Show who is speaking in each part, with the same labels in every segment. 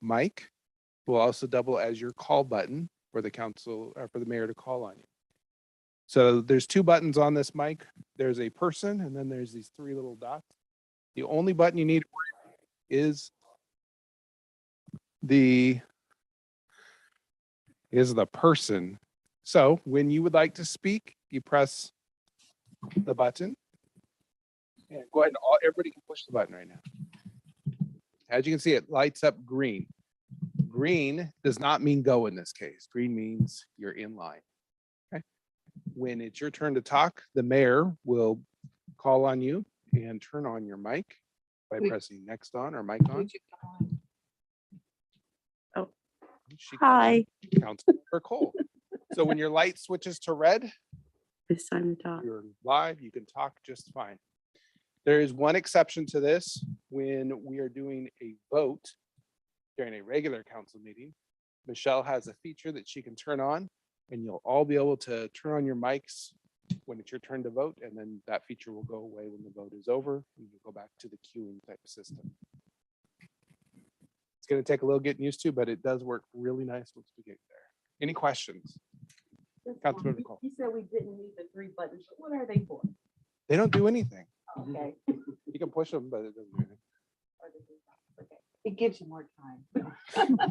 Speaker 1: mic will also double as your call button for the council or for the mayor to call on you. So there's two buttons on this mic. There's a person and then there's these three little dots. The only button you need to worry about is the person. So when you would like to speak, you press the button. And go ahead and everybody can push the button right now. As you can see, it lights up green. Green does not mean go in this case. Green means you're in line. Okay. When it's your turn to talk, the mayor will call on you and turn on your mic by pressing next on or mic on.
Speaker 2: Oh,
Speaker 1: She
Speaker 2: hi.
Speaker 1: Councilmember Cole. So when your light switches to red,
Speaker 2: It's time to talk.
Speaker 1: you're live, you can talk just fine. There is one exception to this. When we are doing a vote during a regular council meeting, Michelle has a feature that she can turn on and you'll all be able to turn on your mics when it's your turn to vote, and then that feature will go away when the vote is over and you go back to the queuing type system. It's going to take a little getting used to, but it does work really nice once we get there. Any questions? Councilmember Cole.
Speaker 2: You said we didn't need the three buttons, but what are they for?
Speaker 1: They don't do anything.
Speaker 2: Okay.
Speaker 1: You can push them, but it doesn't do anything.
Speaker 2: Okay. It gives you more time.
Speaker 1: All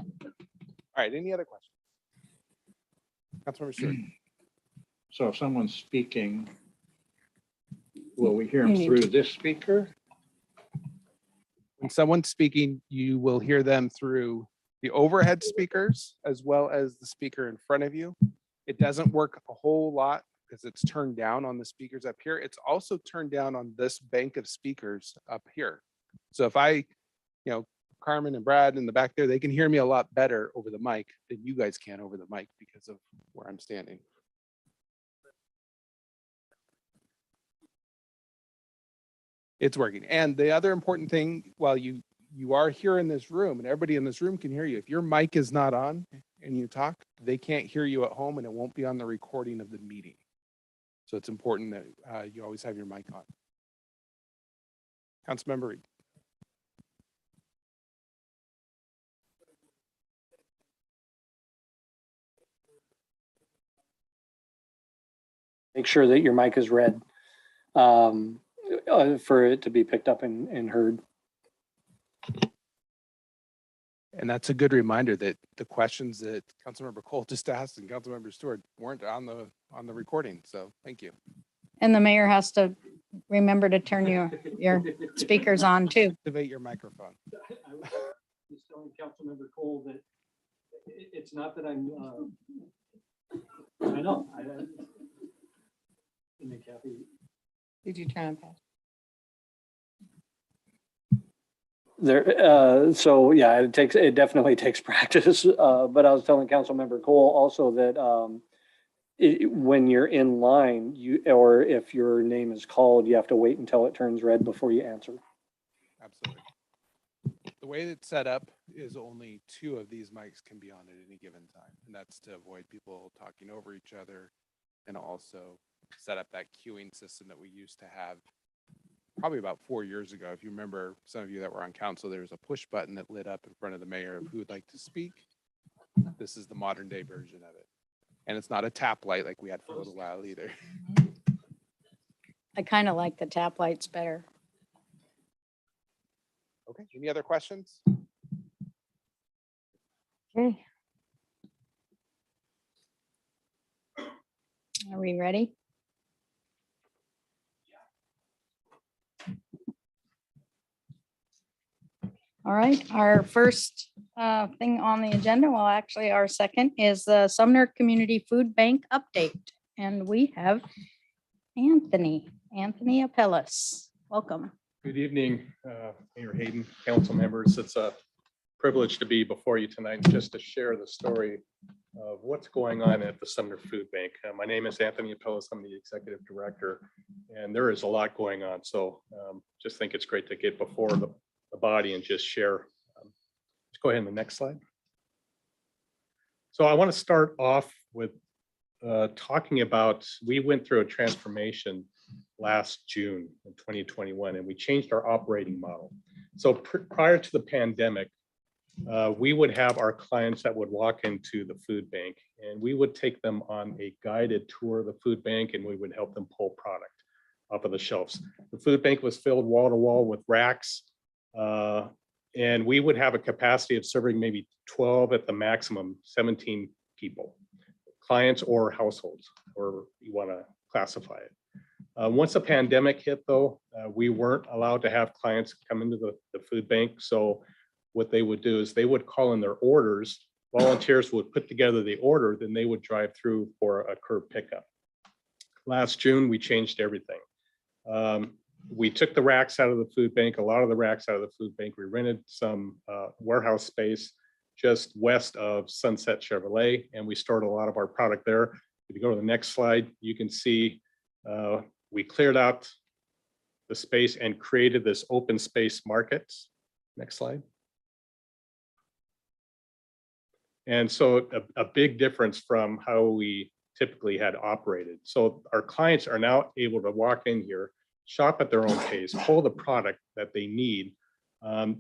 Speaker 1: right, any other questions? Councilmember Stewart.
Speaker 3: So if someone's speaking, will we hear them
Speaker 2: You need
Speaker 3: through this speaker?
Speaker 1: When someone's speaking, you will hear them through the overhead speakers as well as the speaker in front of you. It doesn't work a whole lot because it's turned down on the speakers up here. It's also turned down on this bank of speakers up here. So if I, Carmen and Brad in the back there, they can hear me a lot better over the mic than you guys can over the mic because of where I'm standing. It's working. And the other important thing, while you are here in this room and everybody in this room can hear you, if your mic is not on and you talk, they can't hear you at home and it won't be on the recording of the meeting. So it's important that you always have your mic on. Councilmember Reed.
Speaker 4: Make sure that your mic is red for it to be picked up and heard.
Speaker 1: And that's a good reminder that the questions that Councilmember Cole just asked and Councilmember Stewart weren't on the recording. So thank you.
Speaker 5: And the mayor has to remember to turn your speakers on too.
Speaker 1: Activate your microphone.
Speaker 4: I was just telling Councilmember Cole that it's not that I'm, I know. Kathy.
Speaker 5: Did you turn on past?
Speaker 4: There, so yeah, it definitely takes practice. But I was telling Councilmember Cole also that when you're in line, or if your name is called, you have to wait until it turns red before you answer.
Speaker 1: Absolutely. The way it's set up is only 2 of these mics can be on at any given time. And that's to avoid people talking over each other and also set up that queuing system that we used to have probably about 4 years ago. If you remember, some of you that were on council, there was a push button that lit up in front of the mayor of who would like to speak. This is the modern day version of it. And it's not a tap light like we had for a little while either.
Speaker 5: I kind of like the tap lights better.
Speaker 1: Okay, any other questions?
Speaker 5: Okay. Are we ready? All right, our first thing on the agenda, well, actually our second, is the Sumner Community Food Bank update. And we have Anthony Apellis. Welcome.
Speaker 6: Good evening, Mayor Hayden, council members. It's a privilege to be before you tonight just to share the story of what's going on at the Sumner Food Bank. My name is Anthony Apellis. I'm the executive director, and there is a lot going on. So just think it's great to get before the body and just share. Let's go ahead on the next slide. So I want to start off with talking about, we went through a transformation last June in 2021, and we changed our operating model. So prior to the pandemic, we would have our clients that would walk into the food bank, and we would take them on a guided tour of the food bank, and we would help them pull product off of the shelves. The food bank was filled wall to wall with racks, and we would have a capacity of serving maybe 12 at the maximum, 17 people, clients or households, or you want to classify it. Once the pandemic hit, though, we weren't allowed to have clients come into the food bank. So what they would do is they would call in their orders. Volunteers would put together the order, then they would drive through for a curb pickup. Last June, we changed everything. We took the racks out of the food bank, a lot of the racks out of the food bank. We rented some warehouse space just west of Sunset Chevrolet, and we stored a lot of our product there. If you go to the next slide, you can see we cleared out the space and created this open space markets. Next slide. And so a big difference from how we typically had operated. So our clients are now able to walk in here, shop at their own pace, pull the product that they need.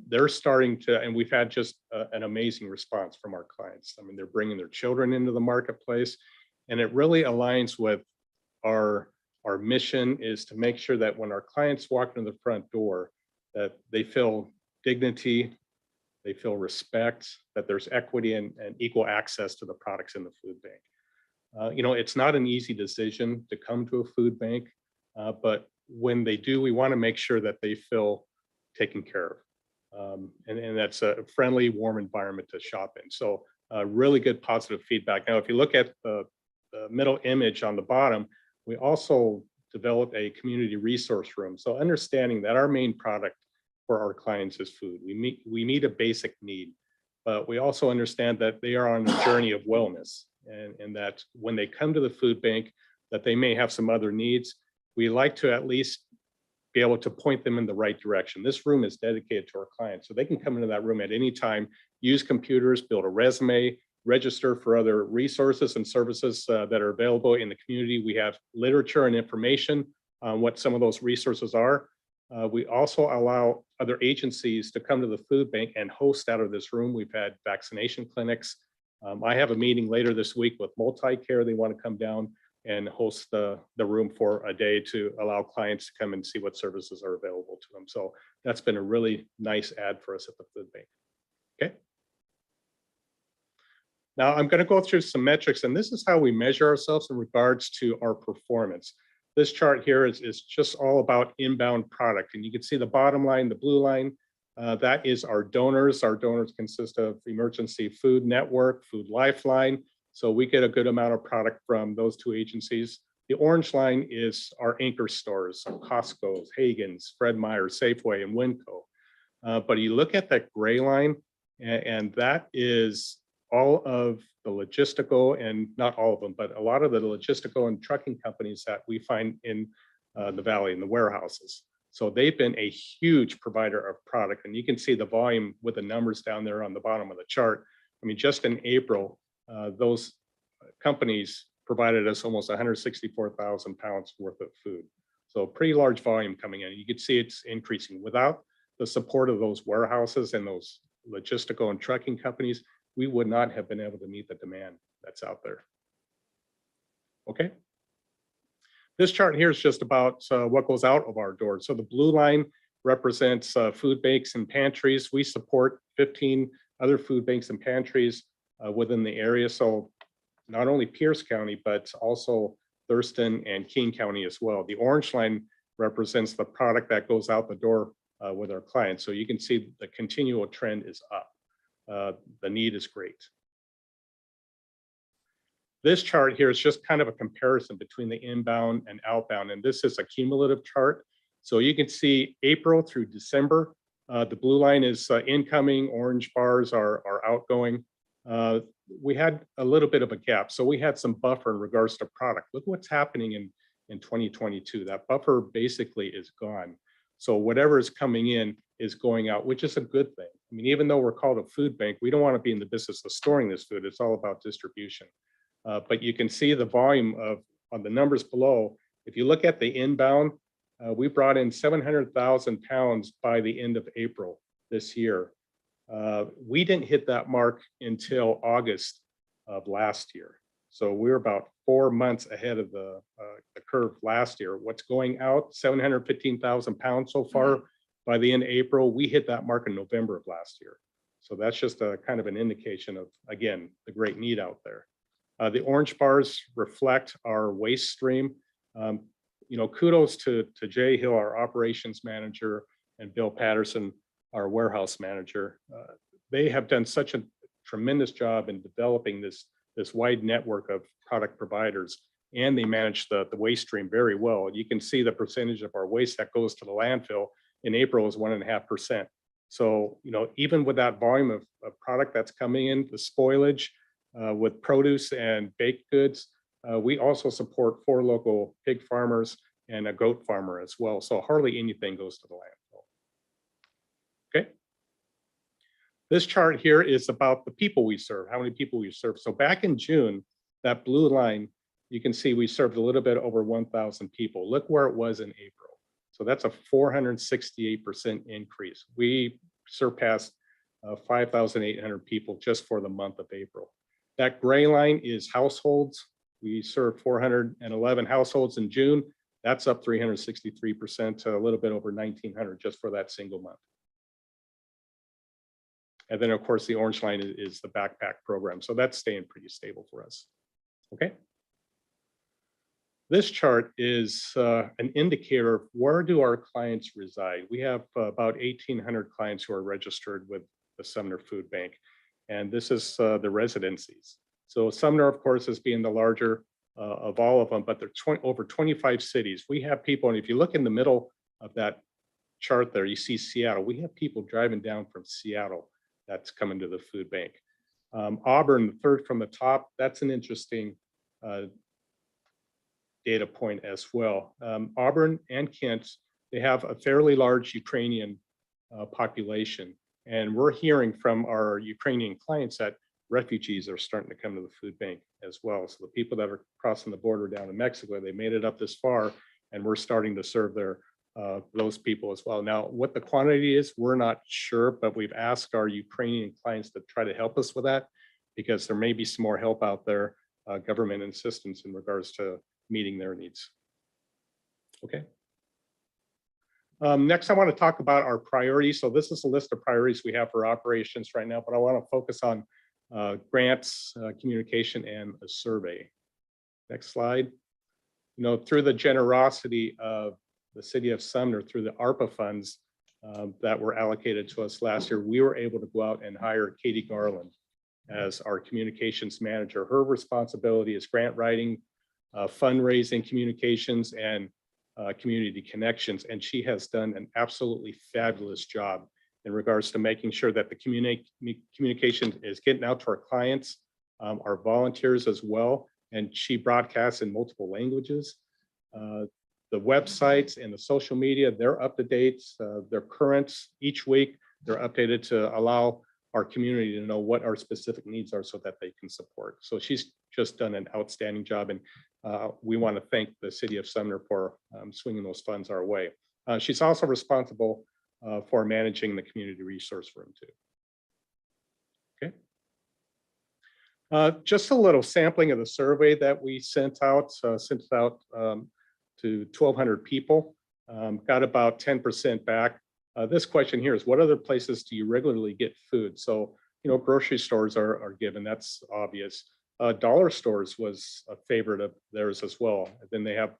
Speaker 6: They're starting to, and we've had just an amazing response from our clients. I mean, they're bringing their children into the marketplace, and it really aligns with our mission is to make sure that when our clients walk in the front door, that they feel dignity, they feel respect, that there's equity and equal access to the products in the food bank. You know, it's not an easy decision to come to a food bank, but when they do, we want to make sure that they feel taken care of. And that's a friendly, warm environment to shop in. So really good positive feedback. Now, if you look at the middle image on the bottom, we also developed a community resource room. So understanding that our main product for our clients is food. We meet a basic need, but we also understand that they are on a journey of wellness, and that when they come to the food bank, that they may have some other needs. We like to at least be able to point them in the right direction. This room is dedicated to our clients, so they can come into that room at any time, use computers, build a resume, register for other resources and services that are available in the community. We have literature and information on what some of those resources are. We also allow other agencies to come to the food bank and host out of this room. We've had vaccination clinics. I have a meeting later this week with MultiCare. They want to come down and host the room for a day to allow clients to come and see what services are available to them. So that's been a really nice add for us at the food bank. Okay. Now I'm going to go through some metrics, and this is how we measure ourselves in regards to our performance. This chart here is just all about inbound product, and you can see the bottom line, the blue line, that is our donors. Our donors consist of Emergency Food Network, Food Lifeline, so we get a good amount of product from those two agencies. The orange line is our anchor stores, so Costco's, Hagen's, Fred Meyer, Safeway, and Winco. But you look at that gray line, and that is all of the logistical, and not all of them, but a lot of the logistical and trucking companies that we find in the Valley, in the warehouses. So they've been a huge provider of product, and you can see the volume with the numbers down there on the bottom of the chart. I mean, just in April, those companies provided us almost 164,000 pounds worth of food. So pretty large volume coming in. You can see it's increasing. Without the support of those warehouses and those logistical and trucking companies, we would not have been able to meet the demand that's out there. Okay. This chart here is just about what goes out of our doors. So the blue line represents food banks and pantries. We support 15 other food banks and pantries within the area. So not only Pierce County, but also Thurston and King County as well. The orange line represents the product that goes out the door with our clients. So you can see the continual trend is up. The need is great. This chart here is just kind of a comparison between the inbound and outbound, and this is a cumulative chart. So you can see April through December, the blue line is incoming, orange bars are outgoing. We had a little bit of a gap, so we had some buffer in regards to product. Look what's happening in 2022. That buffer basically is gone. So whatever is coming in is going out, which is a good thing. I mean, even though we're called a food bank, we don't want to be in the business of storing this food. It's all about distribution. But you can see the volume on the numbers below. If you look at the inbound, we brought in 700,000 pounds by the end of April this year. We didn't hit that mark until August of last year. So we're about 4 months ahead of the curve last year. What's going out, 715,000 pounds so far. By the end of April, we hit that mark in November of last year. So that's just a kind of an indication of, again, the great need out there. The orange bars reflect our waste stream. You know, kudos to Jay Hill, our operations manager, and Bill Patterson, our warehouse manager. They have done such a tremendous job in developing this wide network of product providers, and they manage the waste stream very well. You can see the percentage of our waste that goes to the landfill in April is 1.5%. So, you know, even with that volume of product that's coming in, the spoilage with produce and baked goods, we also support 4 local pig farmers and a goat farmer as well. So hardly anything goes to the landfill. Okay. This chart here is about the people we serve, how many people we serve. So back in June, that blue line, you can see we served a little bit over 1,000 people. Look where it was in April. So that's a 468% increase. We surpassed 5,800 people just for the month of April. That gray line is households. We served 411 households in June. That's up 363% to a little bit over 1,900 just for that single month. And then, of course, the orange line is the backpack program. So that's staying pretty stable for us. Okay. This chart is an indicator of where do our clients reside. We have about 1,800 clients who are registered with the Sumner Food Bank. And this is the residencies. So Sumner, of course, is being the larger of all of them, but there are over 25 cities. We have people, and if you look in the middle of that chart there, you see Seattle. We have people driving down from Seattle that's coming to the food bank. Auburn, the third from the top, that's an interesting data point as well. Auburn and Kent, they have a fairly large Ukrainian population. And we're hearing from our Ukrainian clients that refugees are starting to come to the food bank as well. So the people that are crossing the border down to Mexico, they made it up this far, and we're starting to serve those people as well. Now, what the quantity is, we're not sure, but we've asked our Ukrainian clients to try to help us with that, because there may be some more help out there, government assistance in regards to meeting their needs. Okay. Next, I want to talk about our priorities. So this is a list of priorities we have for operations right now, but I want to focus on grants, communication, and a survey. Next slide. You know, through the generosity of the city of Sumner, through the ARPA funds that were allocated to us last year, we were able to go out and hire Katie Garland as our communications manager. Her responsibility is grant writing, fundraising, communications, and community connections. And she has done an absolutely fabulous job in regards to making sure that the communication is getting out to our clients, our volunteers as well. And she broadcasts in multiple languages. The websites and the social media, they're up to date, they're current each week. They're updated to allow our community to know what our specific needs are so that they can support. So she's just done an outstanding job, and we want to thank the city of Sumner for swinging those funds our way. She's also responsible for managing the community resource room too. Okay. Just a little sampling of the survey that we sent out to 1,200 people, got about 10% back. This question here is, what other places do you regularly get food? So, you know, grocery stores are given, that's obvious. Dollar stores was a favorite of theirs as well. And then they have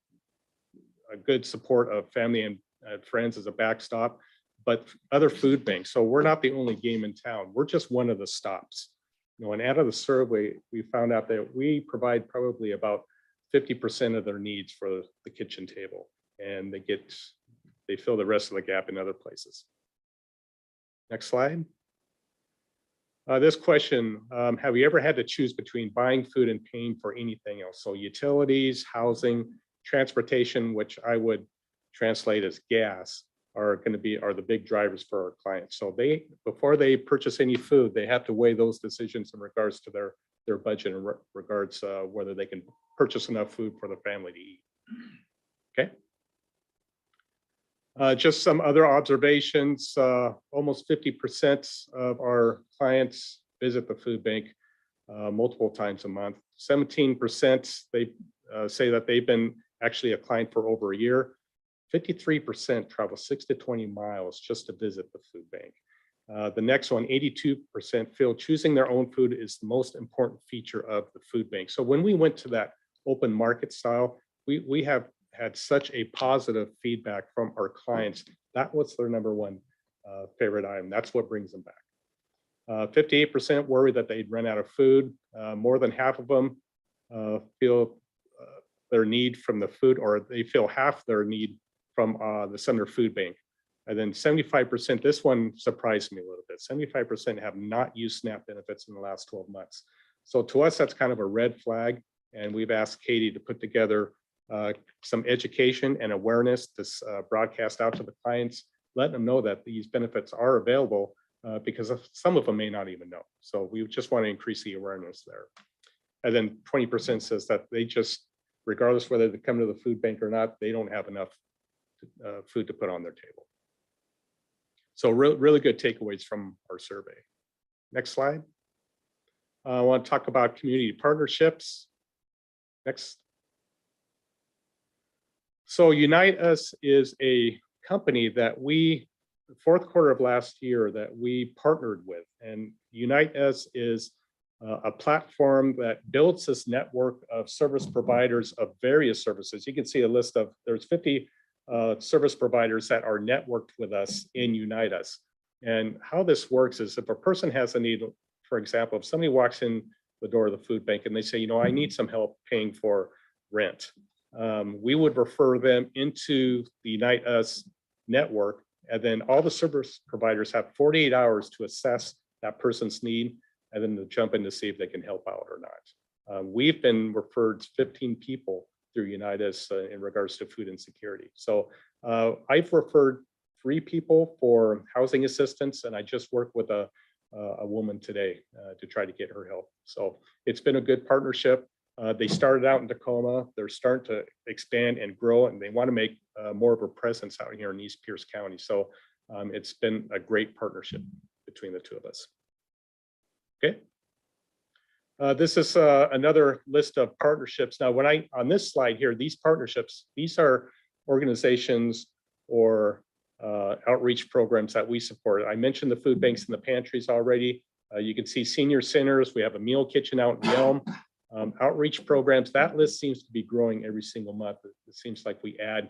Speaker 6: a good support of family and friends as a backstop, but other food banks. So we're not the only game in town. We're just one of the stops. You know, and out of the survey, we found out that we provide probably about 50% of their needs for the kitchen table, and they fill the rest of the gap in other places. Next slide. This question, have you ever had to choose between buying food and paying for anything else? So utilities, housing, transportation, which I would translate as gas, are the big drivers for our clients. So before they purchase any food, they have to weigh those decisions in regards to their budget, in regards whether they can purchase enough food for the family to eat. Okay. Just some other observations, almost 50% of our clients visit the food bank multiple times a month. 17% they say that they've been actually a client for over a year. 53% travel 6 to 20 miles just to visit the food bank. The next one, 82% feel choosing their own food is the most important feature of the food bank. So when we went to that open market style, we have had such a positive feedback from our clients. That was their number one favorite item. That's what brings them back. 58% worry that they'd run out of food. More than half of them feel their need from the food, or they feel half their need from the Sumner Food Bank. And then 75%, this one surprised me a little bit, 75% have not used SNAP benefits in the last 12 months. So to us, that's kind of a red flag. And we've asked Katie to put together some education and awareness to broadcast out to the clients, letting them know that these benefits are available because some of them may not even know. So we just want to increase the awareness there. And then 20% says that they just, regardless whether they come to the food bank or not, they don't have enough food to put on their table. So really good takeaways from our survey. Next slide. I want to talk about community partnerships. Next. So Unite Us is a company that we, the fourth quarter of last year, that we partnered with. And Unite Us is a platform that builds this network of service providers of various services. You can see a list of, there's 50 service providers that are networked with us in Unite Us. And how this works is if a person has a need, for example, if somebody walks in the door of the food bank and they say, you know, I need some help paying for rent, we would refer them into the Unite Us network. And then all the service providers have 48 hours to assess that person's need and then to jump in to see if they can help out or not. We've been referred 15 people through Unite Us in regards to food insecurity. So I've referred 3 people for housing assistance, and I just worked with a woman today to try to get her help. So it's been a good partnership. They started out in Tacoma. They're starting to expand and grow, and they want to make more of a presence out here in East Pierce County. So it's been a great partnership between the two of us. Okay. This is another list of partnerships. Now, when on this slide here, these partnerships, these are organizations or outreach programs that we support. I mentioned the food banks and the pantries already. You can see senior centers. We have a meal kitchen out in Yelm. Outreach programs, that list seems to be growing every single month. It seems like we add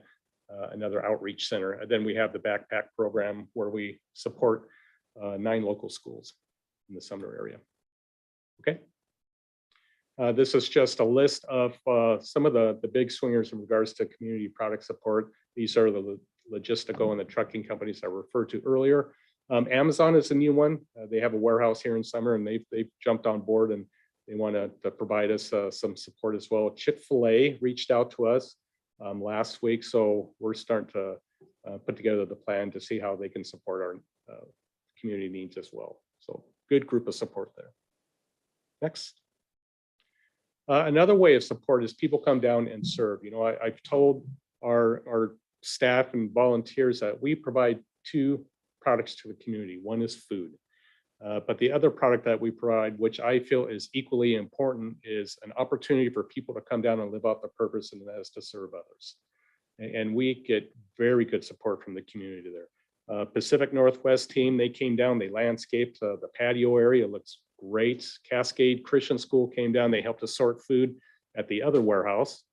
Speaker 6: another outreach center. And then we have the backpack program where we support 9 local schools in the Sumner area. Okay. This is just a list of some of the big swingers in regards to community product support. These are the logistical and the trucking companies I referred to earlier. Amazon is a new one. They have a warehouse here in Summer, and they've jumped on board and they want to provide us some support as well. Chick-fil-A reached out to us last week, so we're starting to put together the plan to see how they can support our community needs as well. So good group of support there. Next. Another way of support is people come down and serve. You know, I've told our staff and volunteers that we provide 2 products to the community. One is food. But the other product that we provide, which I feel is equally important, is an opportunity for people to come down and live out the purpose, and that is to serve others. And we get very good support from the community there. Pacific Northwest team, they came down, they landscaped the patio area. It looks great. Cascade Christian School came down, they helped us sort food at the other warehouse.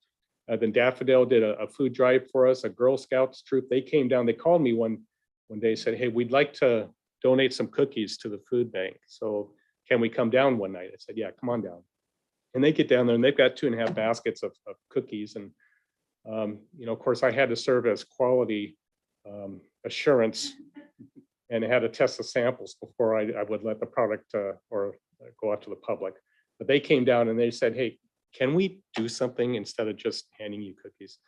Speaker 6: Then Daffodil did a food drive for us. A Girl Scouts troop, they came down, they called me one day, said, hey, we'd like to donate some cookies to the food bank. So can we come down one night? I said, yeah, come on down. And they get down there and they've got 2.5 baskets of cookies. And, you know, of course, I had to serve as quality assurance and I had to test the samples before I would let the product or go out to the public. But they came down and they said, hey, can we do something instead of just handing you cookies?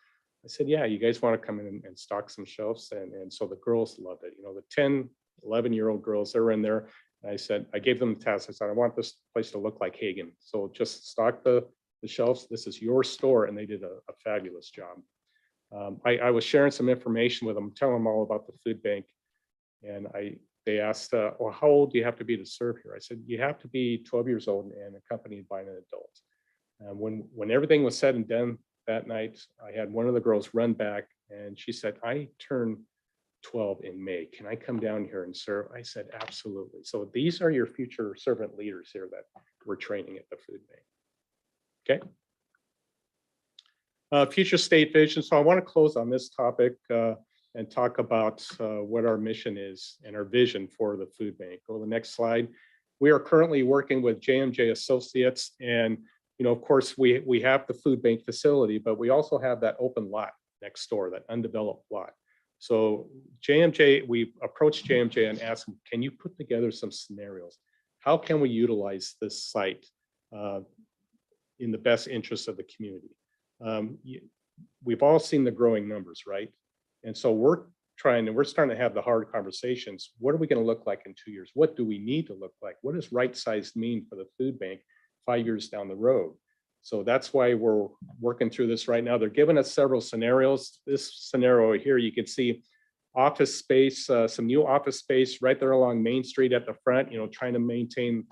Speaker 6: I said, yeah, you guys want to come in and stock some shelves? And so the girls loved it. You know, the 10, 11-year-old girls, they're in there. And I said, I gave them the task. I said, I want this place to look like Hagen. So just stock the shelves. This is your store. And they did a fabulous job. I was sharing some information with them, telling them all about the food bank. And they asked, well, how old do you have to be to serve here? I said, you have to be 12 years old and accompanied by an adult. When everything was said and done that night, I had one of the girls run back and she said, I turned 12 in May. Can I come down here and serve? I said, absolutely. So these are your future servant leaders here that we're training at the food bank. Okay. Future state vision. So I want to close on this topic and talk about what our mission is and our vision for the food bank. Go to the next slide. We are currently working with JMJ Associates, and of course, we have the food bank facility, but we also have that open lot next door, that undeveloped lot. So JMJ, we approached JMJ and asked them, can you put together some scenarios? How can we utilize this site in the best interest of the community? We've all seen the growing numbers, right? And so we're starting to have the hard conversations. What are we going to look like in 2 years? What do we need to look like? What does right-sized mean for the food bank 5 years down the road? So that's why we're working through this right now. They're giving us several scenarios. This scenario here, you can see office space, some new office space right there along Main Street at the front, trying to maintain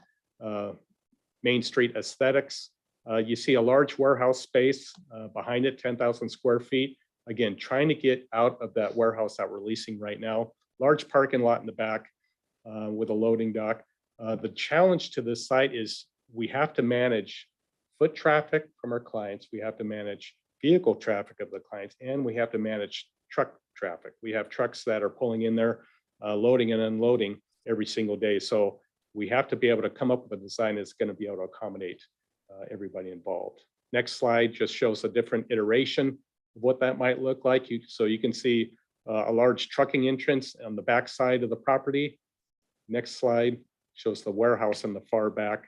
Speaker 6: Main Street aesthetics. You see a large warehouse space behind it, 10,000 square feet. Again, trying to get out of that warehouse that we're leasing right now. Large parking lot in the back with a loading dock. The challenge to this site is we have to manage foot traffic from our clients. We have to manage vehicle traffic of the clients, and we have to manage truck traffic. We have trucks that are pulling in there, loading and unloading every single day. So we have to be able to come up with a design that's going to be able to accommodate everybody involved. Next slide just shows a different iteration of what that might look like. So you can see a large trucking entrance on the back side of the property. Next slide shows the warehouse in the far back.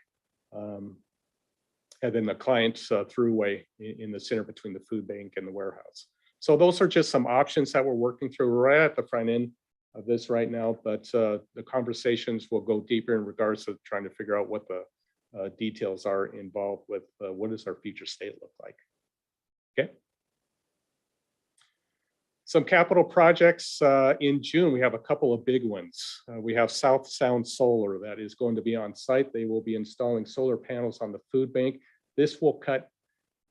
Speaker 6: And then the client's throughway in the center between the food bank and the warehouse. So those are just some options that we're working through right at the front end of this right now, but the conversations will go deeper in regards to trying to figure out what the details are involved with what does our future state look like. Okay. Some capital projects in June, we have a couple of big ones. We have South Sound Solar that is going to be on site. They will be installing solar panels on the food bank. This will cut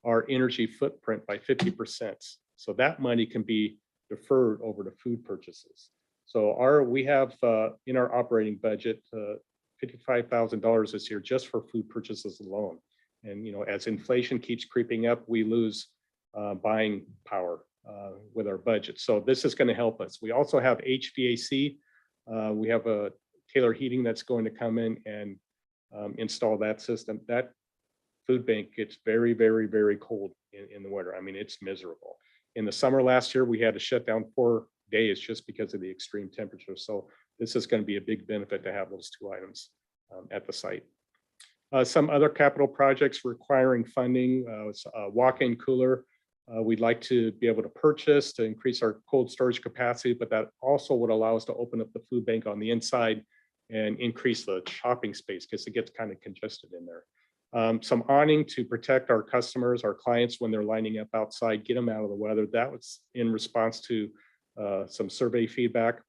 Speaker 6: our energy footprint by 50%. So that money can be deferred over to food purchases. So we have in our operating budget $55,000 this year just for food purchases alone. And as inflation keeps creeping up, we lose buying power with our budget. So this is going to help us. We also have HVAC. We have a Taylor Heating that's going to come in and install that system. That food bank gets very, very, very cold in the winter. I mean, it's miserable. In the summer last year, we had to shut down 4 days just because of the extreme temperature. So this is going to be a big benefit to have those two items at the site. Some other capital projects requiring funding, a walk-in cooler. We'd like to be able to purchase to increase our cold storage capacity, but that also would allow us to open up the food bank on the inside and increase the shopping space because it gets kind of congested in there. Some awning to protect our customers, our clients when they're lining up outside, get them out of the weather. That was in response to some survey feedback.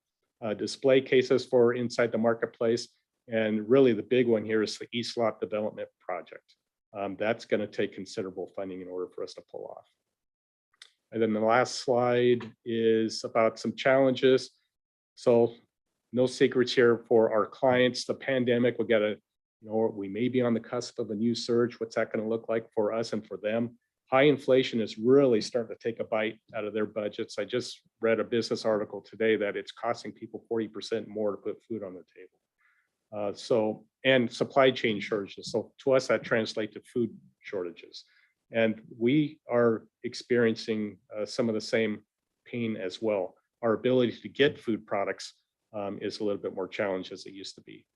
Speaker 6: Display cases for inside the marketplace. And really the big one here is the East Lot Development Project. That's going to take considerable funding in order for us to pull off. And then the last slide is about some challenges. So no secrets here for our clients. The pandemic, we may be on the cusp of a new surge. What's that going to look like for us and for them? High inflation is really starting to take a bite out of their budgets. I just read a business article today that it's costing people 40% more to put food on the table. And supply chain shortages. So to us, that translates to food shortages. And we are experiencing some of the same pain as well. Our ability to get food products is a little bit more challenged as it used to be.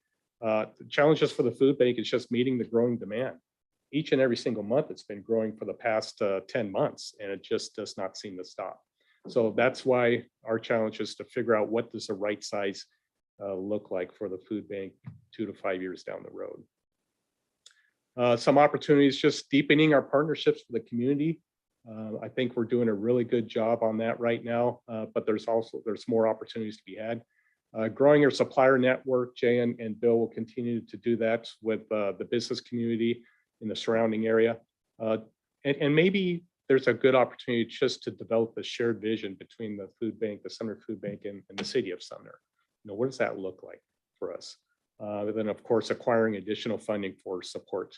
Speaker 6: The challenges for the food bank is just meeting the growing demand. Each and every single month, it's been growing for the past 10 months, and it just does not seem to stop. So that's why our challenge is to figure out what does the right size look like for the food bank 2 to 5 years down the road. Some opportunities, just deepening our partnerships with the community. I think we're doing a really good job on that right now, but there's more opportunities to be had. Growing your supplier network, Jay and Bill will continue to do that with the business community in the surrounding area. And maybe there's a good opportunity just to develop a shared vision between the food bank, the Sumner Food Bank, and the city of Sumner. What does that look like for us? Then, of course, acquiring additional funding for support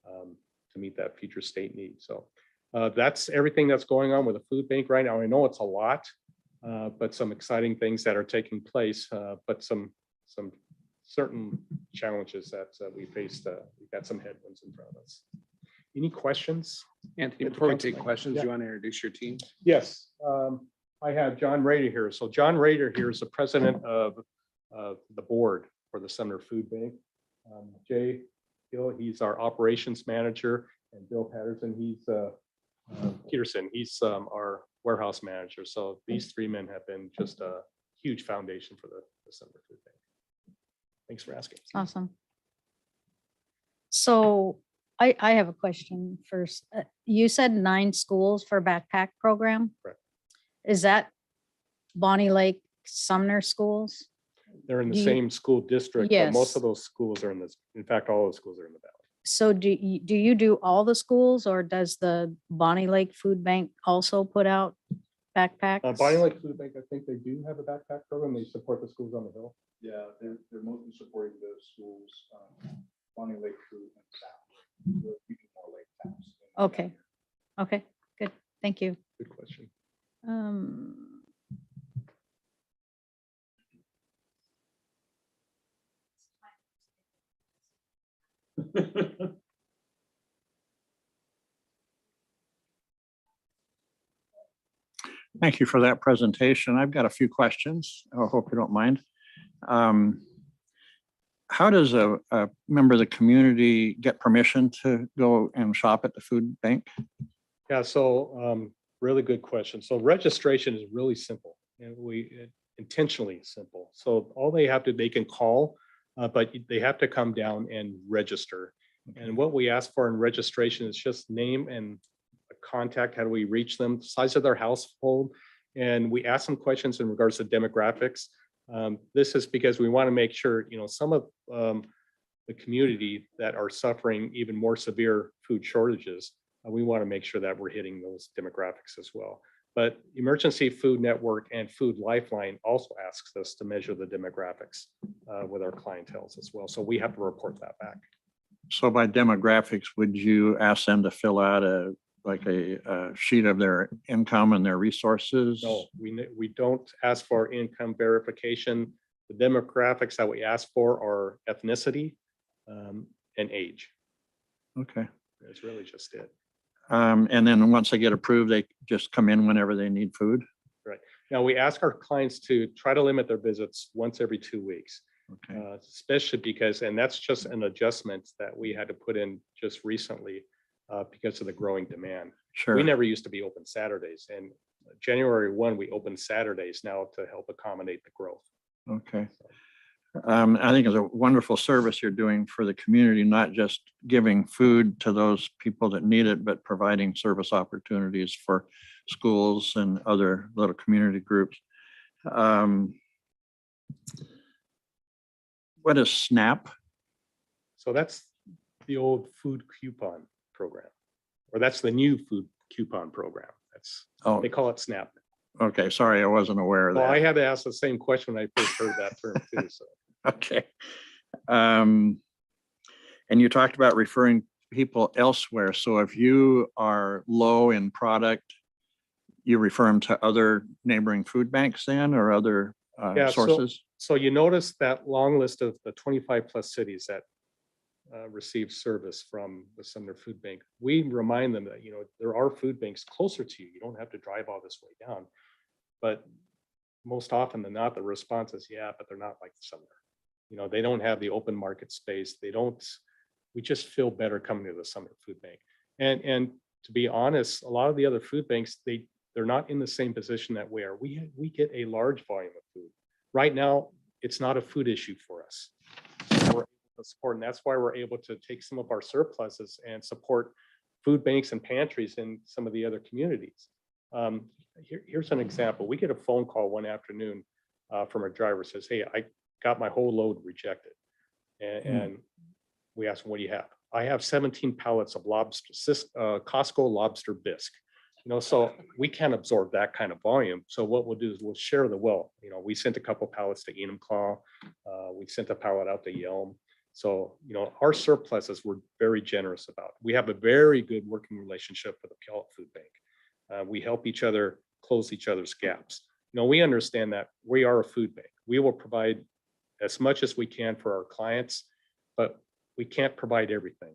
Speaker 6: to meet that future state need. So that's everything that's going on with the food bank right now. I know it's a lot, but some exciting things that are taking place, but some certain challenges that we faced. We've got some headwinds in front of us. Any questions?
Speaker 1: Anthony, before we take
Speaker 6: Councilman.
Speaker 1: questions,
Speaker 6: Yeah.
Speaker 1: you want to introduce your team?
Speaker 6: Yes, I have John Rader here. So John Rader here is the president of the board for the Sumner Food Bank. Jay Hill, he's our operations manager, and Bill Patterson, Peterson, he's our warehouse manager. So these three men have been just a huge foundation for the Sumner Food Bank. Thanks for asking.
Speaker 5: Awesome. So I have a question first. You said 9 schools for backpack program?
Speaker 6: Correct.
Speaker 5: Is that Bonnie Lake Sumner schools?
Speaker 6: They're in the
Speaker 5: Do you-
Speaker 6: same school district, but most
Speaker 5: Yes.
Speaker 6: of those schools are in this. In fact, all the schools are in the valley.
Speaker 5: So do you do all the schools, or does the Bonnie Lake Food Bank also put out backpacks?
Speaker 6: Bonnie Lake Food Bank, I think they do have a backpack program. They support the schools on the hill.
Speaker 7: Yeah, they're mostly supporting those schools, Bonnie Lake Food and South. We're keeping more lake towns.
Speaker 5: Okay. Okay, good. Thank you.
Speaker 6: Good question.
Speaker 3: Thank you for that presentation. I've got a few questions. I hope you don't mind. How does a member of the community get permission to go and shop at the food bank?
Speaker 6: Yeah, so really good question. So registration is really simple, and we intentionally simple. So all they can call, but they have to come down and register. And what we ask for in registration is just name and contact. How do we reach them? Size of their household, and we ask them questions in regards to demographics. This is because we want to make sure, some of the community that are suffering even more severe food shortages, we want to make sure that we're hitting those demographics as well. But Emergency Food Network and Food Lifeline also asks us to measure the demographics with our clientele as well. So we have to report that back.
Speaker 3: So by demographics, would you ask them to fill out a sheet of their income and their resources?
Speaker 6: No, we don't ask for income verification. The demographics that we ask for are ethnicity and age.
Speaker 3: Okay.
Speaker 6: That's really just it.
Speaker 3: And then once they get approved, they just come in whenever they need food?
Speaker 6: Now, we ask our clients to try to limit their visits once every 2 weeks,
Speaker 3: Okay.
Speaker 6: especially because, and that's just an adjustment that we had to put in just recently because of the growing demand.
Speaker 3: Sure.
Speaker 6: We never used to be open Saturdays, and January 1, we opened Saturdays now to help accommodate the growth.
Speaker 3: Okay. I think it's a wonderful service you're doing for the community, not just giving food to those people that need it, but providing service opportunities for schools and other little community groups. What is SNAP?
Speaker 6: So that's the old food coupon program, or that's the new food coupon program.
Speaker 3: Oh,
Speaker 6: They call it SNAP.
Speaker 3: okay. Sorry, I wasn't aware of
Speaker 6: Well, I
Speaker 3: that.
Speaker 6: had to ask the same question when I first heard that term too. So
Speaker 3: Okay. And you talked about referring people elsewhere. So if you are low in product, you refer them to other neighboring food banks then, or other
Speaker 6: Yeah,
Speaker 3: sources?
Speaker 6: So you notice that long list of the 25 plus cities that receive service from the Sumner Food Bank. We remind them that, there are food banks closer to you. You don't have to drive all this way down. But most often than not, the response is, yeah, but they're not like Sumner. They don't have the open market space. We just feel better coming to the Sumner Food Bank. And to be honest, a lot of the other food banks, they're not in the same position that we are. We get a large volume of food. Right now, it's not a food issue for us. So we're able to support, and that's why we're able to take some of our surpluses and support food banks and pantries in some of the other communities. Here's an example. We get a phone call one afternoon from a driver says, "Hey, I got my whole load rejected." And we asked him, "What do you have?" "I have 17 pallets of lobster, Costco lobster bisque." So we can't absorb that kind of volume. So what we'll do is we'll share the wealth. We sent a couple pallets to Enumclaw. We sent a pallet out to Yelm. So, our surpluses we're very generous about. We have a very good working relationship with the Puyallup Food Bank. We help each other close each other's gaps. We understand that we are a food bank. We will provide as much as we can for our clients, but we can't provide everything.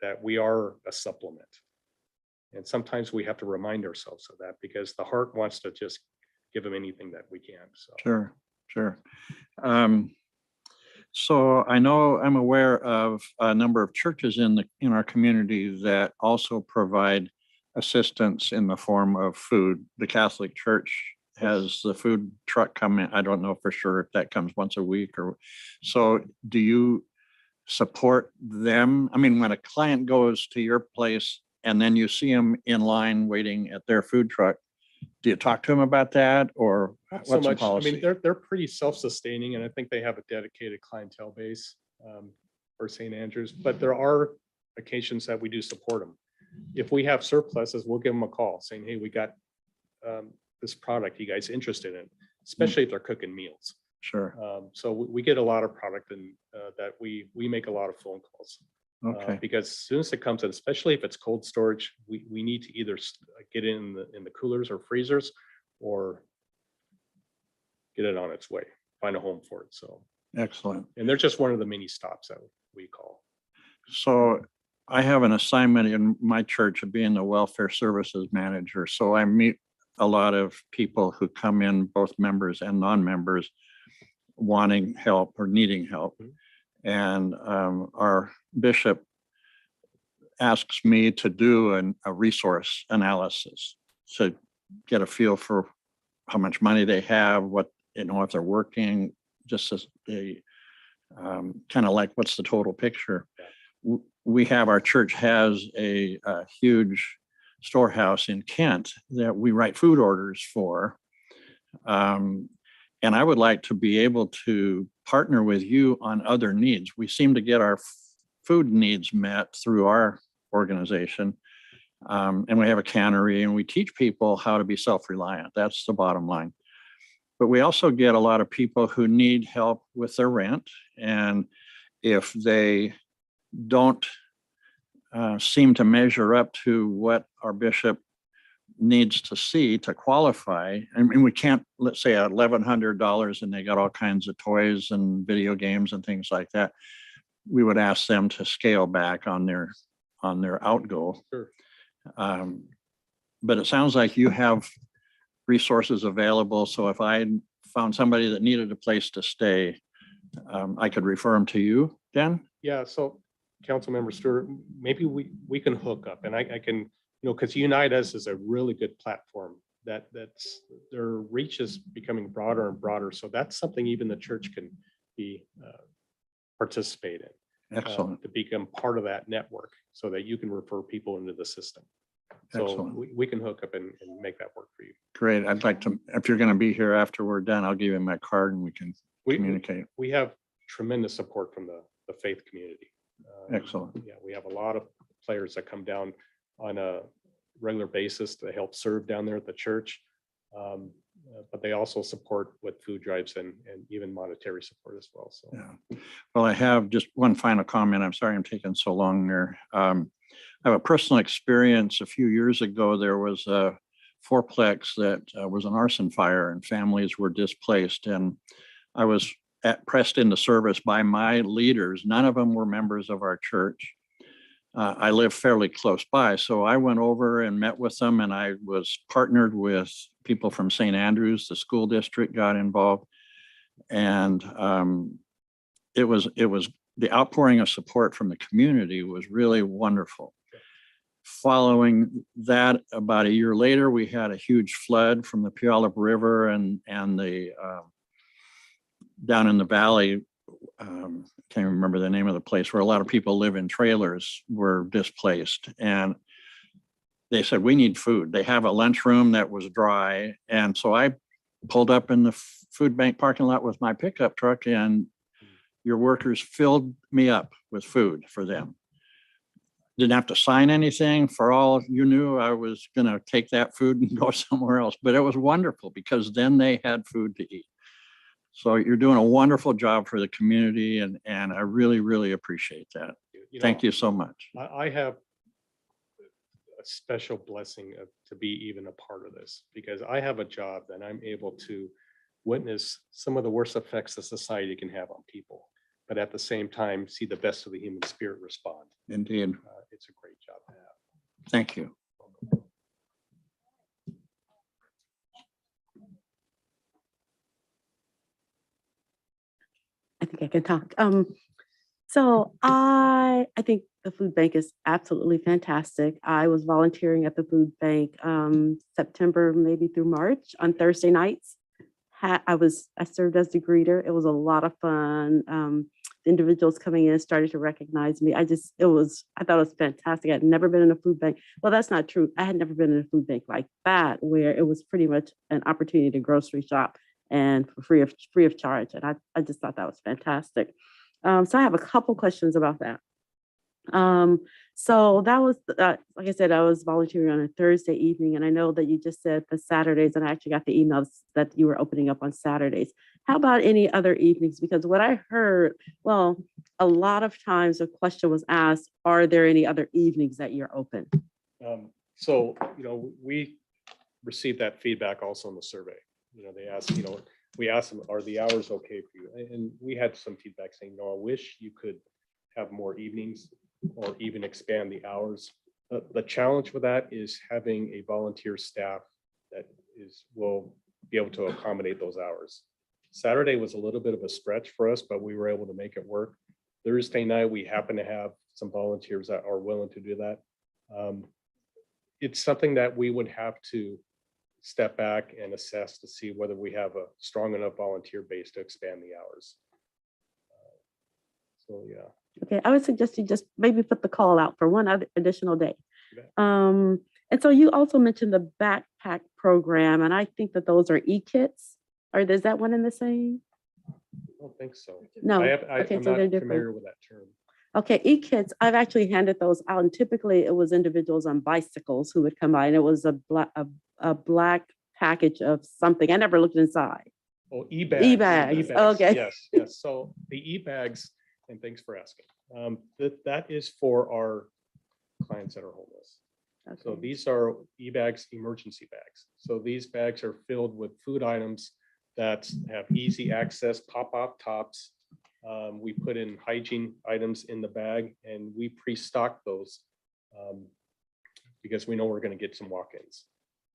Speaker 6: That we are a supplement. And sometimes we have to remind ourselves of that because the heart wants to just give them anything that we can. So.
Speaker 3: Sure. So I'm aware of a number of churches in our community that also provide assistance in the form of food. The Catholic Church has the food truck come in. I don't know for sure if that comes once a week or so. Do you support them? I mean, when a client goes to your place and then you see them in line waiting at their food truck, do you talk to them about that or
Speaker 6: Not
Speaker 3: what's
Speaker 6: so
Speaker 3: the
Speaker 6: much. I
Speaker 3: policy?
Speaker 6: mean, they're pretty self-sustaining, and I think they have a dedicated clientele base for St. Andrews. But there are occasions that we do support them. If we have surpluses, we'll give them a call saying, "Hey, we got this product. You guys interested in?" Especially if they're cooking meals.
Speaker 3: Sure.
Speaker 6: So we get a lot of product, and that we make a lot of phone calls.
Speaker 3: Okay.
Speaker 6: Because as soon as it comes in, especially if it's cold storage, we need to either get it in the coolers or freezers, or get it on its way, find a home for it. So,
Speaker 3: Excellent.
Speaker 6: and they're just one of the many stops that we call.
Speaker 3: So I have an assignment in my church of being the welfare services manager. So I meet a lot of people who come in, both members and non-members, wanting help or needing help. And our bishop asks me to do a resource analysis to get a feel for how much money they have, if they're working, just as a kind of like what's the total picture. Our church has a huge storehouse in Kent that we write food orders for. And I would like to be able to partner with you on other needs. We seem to get our food needs met through our organization. And we have a cannery and we teach people how to be self-reliant. That's the bottom line. But we also get a lot of people who need help with their rent. And if they don't seem to measure up to what our bishop needs to see to qualify, I mean, we can't, let's say $1,100 and they got all kinds of toys and video games and things like that. We would ask them to scale back on their outgo.
Speaker 6: Sure.
Speaker 3: But it sounds like you have resources available. So if I found somebody that needed a place to stay, I could refer them to you then?
Speaker 6: Yeah. So Councilmember Stewart, maybe we can hook up, and I can, because Unite Us is a really good platform that's their reach is becoming broader and broader. So that's something even the church can be participate in.
Speaker 3: Excellent.
Speaker 6: To become part of that network so that you can refer people into the system. So
Speaker 3: Excellent.
Speaker 6: we can hook up and make that work for you.
Speaker 3: Great. I'd like to, if you're going to be here after we're done, I'll give you my card and we can communicate.
Speaker 6: We have tremendous support from the faith community.
Speaker 3: Excellent.
Speaker 6: Yeah, we have a lot of players that come down on a regular basis to help serve down there at the church. But they also support with food drives and even monetary support as well. So,
Speaker 3: Yeah. Well, I have just one final comment. I'm sorry I'm taking so long there. I have a personal experience. A few years ago, there was a fourplex that was an arson fire and families were displaced. And I was pressed into service by my leaders. None of them were members of our church. I live fairly close by, so I went over and met with them, and I was partnered with people from St. Andrews. The school district got involved, and it was the outpouring of support from the community was really wonderful. Following that, about a year later, we had a huge flood from the Puyallup River and the down in the valley. can't remember the name of the place where a lot of people live in trailers were displaced. And they said, we need food. They have a lunchroom that was dry. And so I pulled up in the food bank parking lot with my pickup truck, and your workers filled me up with food for them. Didn't have to sign anything. For all you knew, I was going to take that food and go somewhere else. But it was wonderful because then they had food to eat. So you're doing a wonderful job for the community, and I really, really appreciate that. Thank you so much.
Speaker 6: I have a special blessing to be even a part of this, because I have a job that I'm able to witness some of the worst effects that society can have on people, but at the same time, see the best of the human spirit respond.
Speaker 3: Indeed.
Speaker 6: It's a great job to have.
Speaker 3: Thank you.
Speaker 8: I think I can talk. So I think the food bank is absolutely fantastic. I was volunteering at the food bank September, maybe through March on Thursday nights. I served as the greeter. It was a lot of fun. The individuals coming in started to recognize me. I thought it was fantastic. I'd never been in a food bank. Well, that's not true. I had never been in a food bank like that, where it was pretty much an opportunity to grocery shop and for free of charge. And I just thought that was fantastic. So I have a couple questions about that. So that was, like I said, I was volunteering on a Thursday evening, and I know that you just said the Saturdays, and I actually got the emails that you were opening up on Saturdays. How about any other evenings? Because what I heard, well, a lot of times a question was asked, are there any other evenings that you're open?
Speaker 6: So, we received that feedback also in the survey. They asked, we asked them, are the hours okay for you? And we had some feedback saying, no, I wish you could have more evenings or even expand the hours. The challenge with that is having a volunteer staff that will be able to accommodate those hours. Saturday was a little bit of a stretch for us, but we were able to make it work. Thursday night, we happen to have some volunteers that are willing to do that. It's something that we would have to step back and assess to see whether we have a strong enough volunteer base to expand the hours. So, yeah.
Speaker 8: Okay, I would suggest you just maybe put the call out for one other additional day.
Speaker 6: Okay.
Speaker 8: And so you also mentioned the backpack program, and I think that those are e-kits. Or is that one in the same?
Speaker 6: I don't think so.
Speaker 8: No.
Speaker 6: I'm
Speaker 8: Okay,
Speaker 6: not
Speaker 8: so they're different.
Speaker 6: familiar with that term.
Speaker 8: Okay, e-kits, I've actually handed those out, and typically it was individuals on bicycles who would come by, and it was a black package of something. I never looked inside.
Speaker 6: Oh, e-bags.
Speaker 8: E-bags, okay.
Speaker 6: Yes. So the e-bags, and thanks for asking. That is for our clients that are homeless. So
Speaker 8: Okay.
Speaker 6: these are e-bags, emergency bags. So these bags are filled with food items that have easy access, pop-off tops. We put in hygiene items in the bag, and we pre-stock those because we know we're going to get some walk-ins.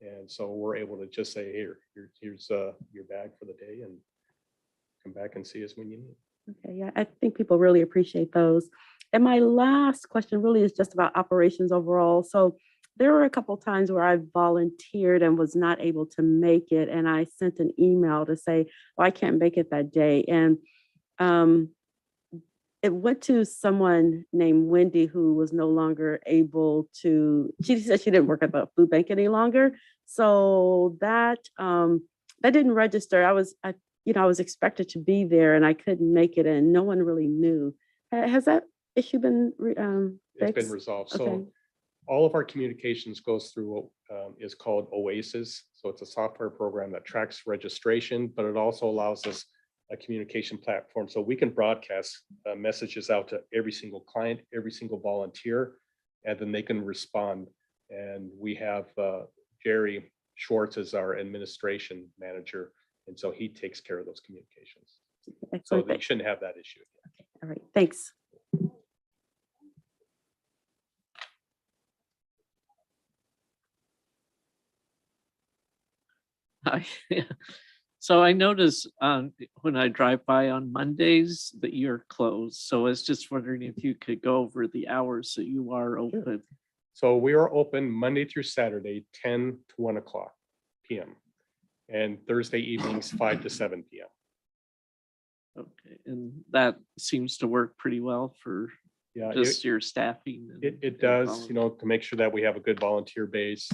Speaker 6: And so we're able to just say, here's your bag for the day, and come back and see us when you need.
Speaker 8: Okay, yeah, I think people really appreciate those. And my last question really is just about operations overall. So there were a couple times where I volunteered and was not able to make it, and I sent an email to say, "Oh, I can't make it that day." And it went to someone named Wendy, who was no longer able to. She said she didn't work at the food bank any longer, so that didn't register. I was expected to be there, and I couldn't make it, and no one really knew. Has that issue been
Speaker 6: It's
Speaker 8: fixed?
Speaker 6: been resolved. So
Speaker 8: Okay.
Speaker 6: all of our communications goes through what is called Oasis. So it's a software program that tracks registration, but it also allows us a communication platform. So we can broadcast messages out to every single client, every single volunteer, and then they can respond. And we have Jerry Schwartz as our administration manager. And so he takes care of those communications. So
Speaker 8: Excellent.
Speaker 6: they shouldn't have that issue.
Speaker 8: All right, thanks.
Speaker 9: Hi. So I notice when I drive by on Mondays that you're closed. So I was just wondering if you could go over the hours that you are open.
Speaker 6: So we are open Monday through Saturday, 10 to 1 o'clock p.m. and Thursday evenings, 5 to 7 p.m.
Speaker 9: Okay, and that seems to work pretty well for
Speaker 6: Yeah,
Speaker 9: just your staffing. and-
Speaker 6: it
Speaker 9: and
Speaker 6: does, you know, to make sure that we have a good volunteer base.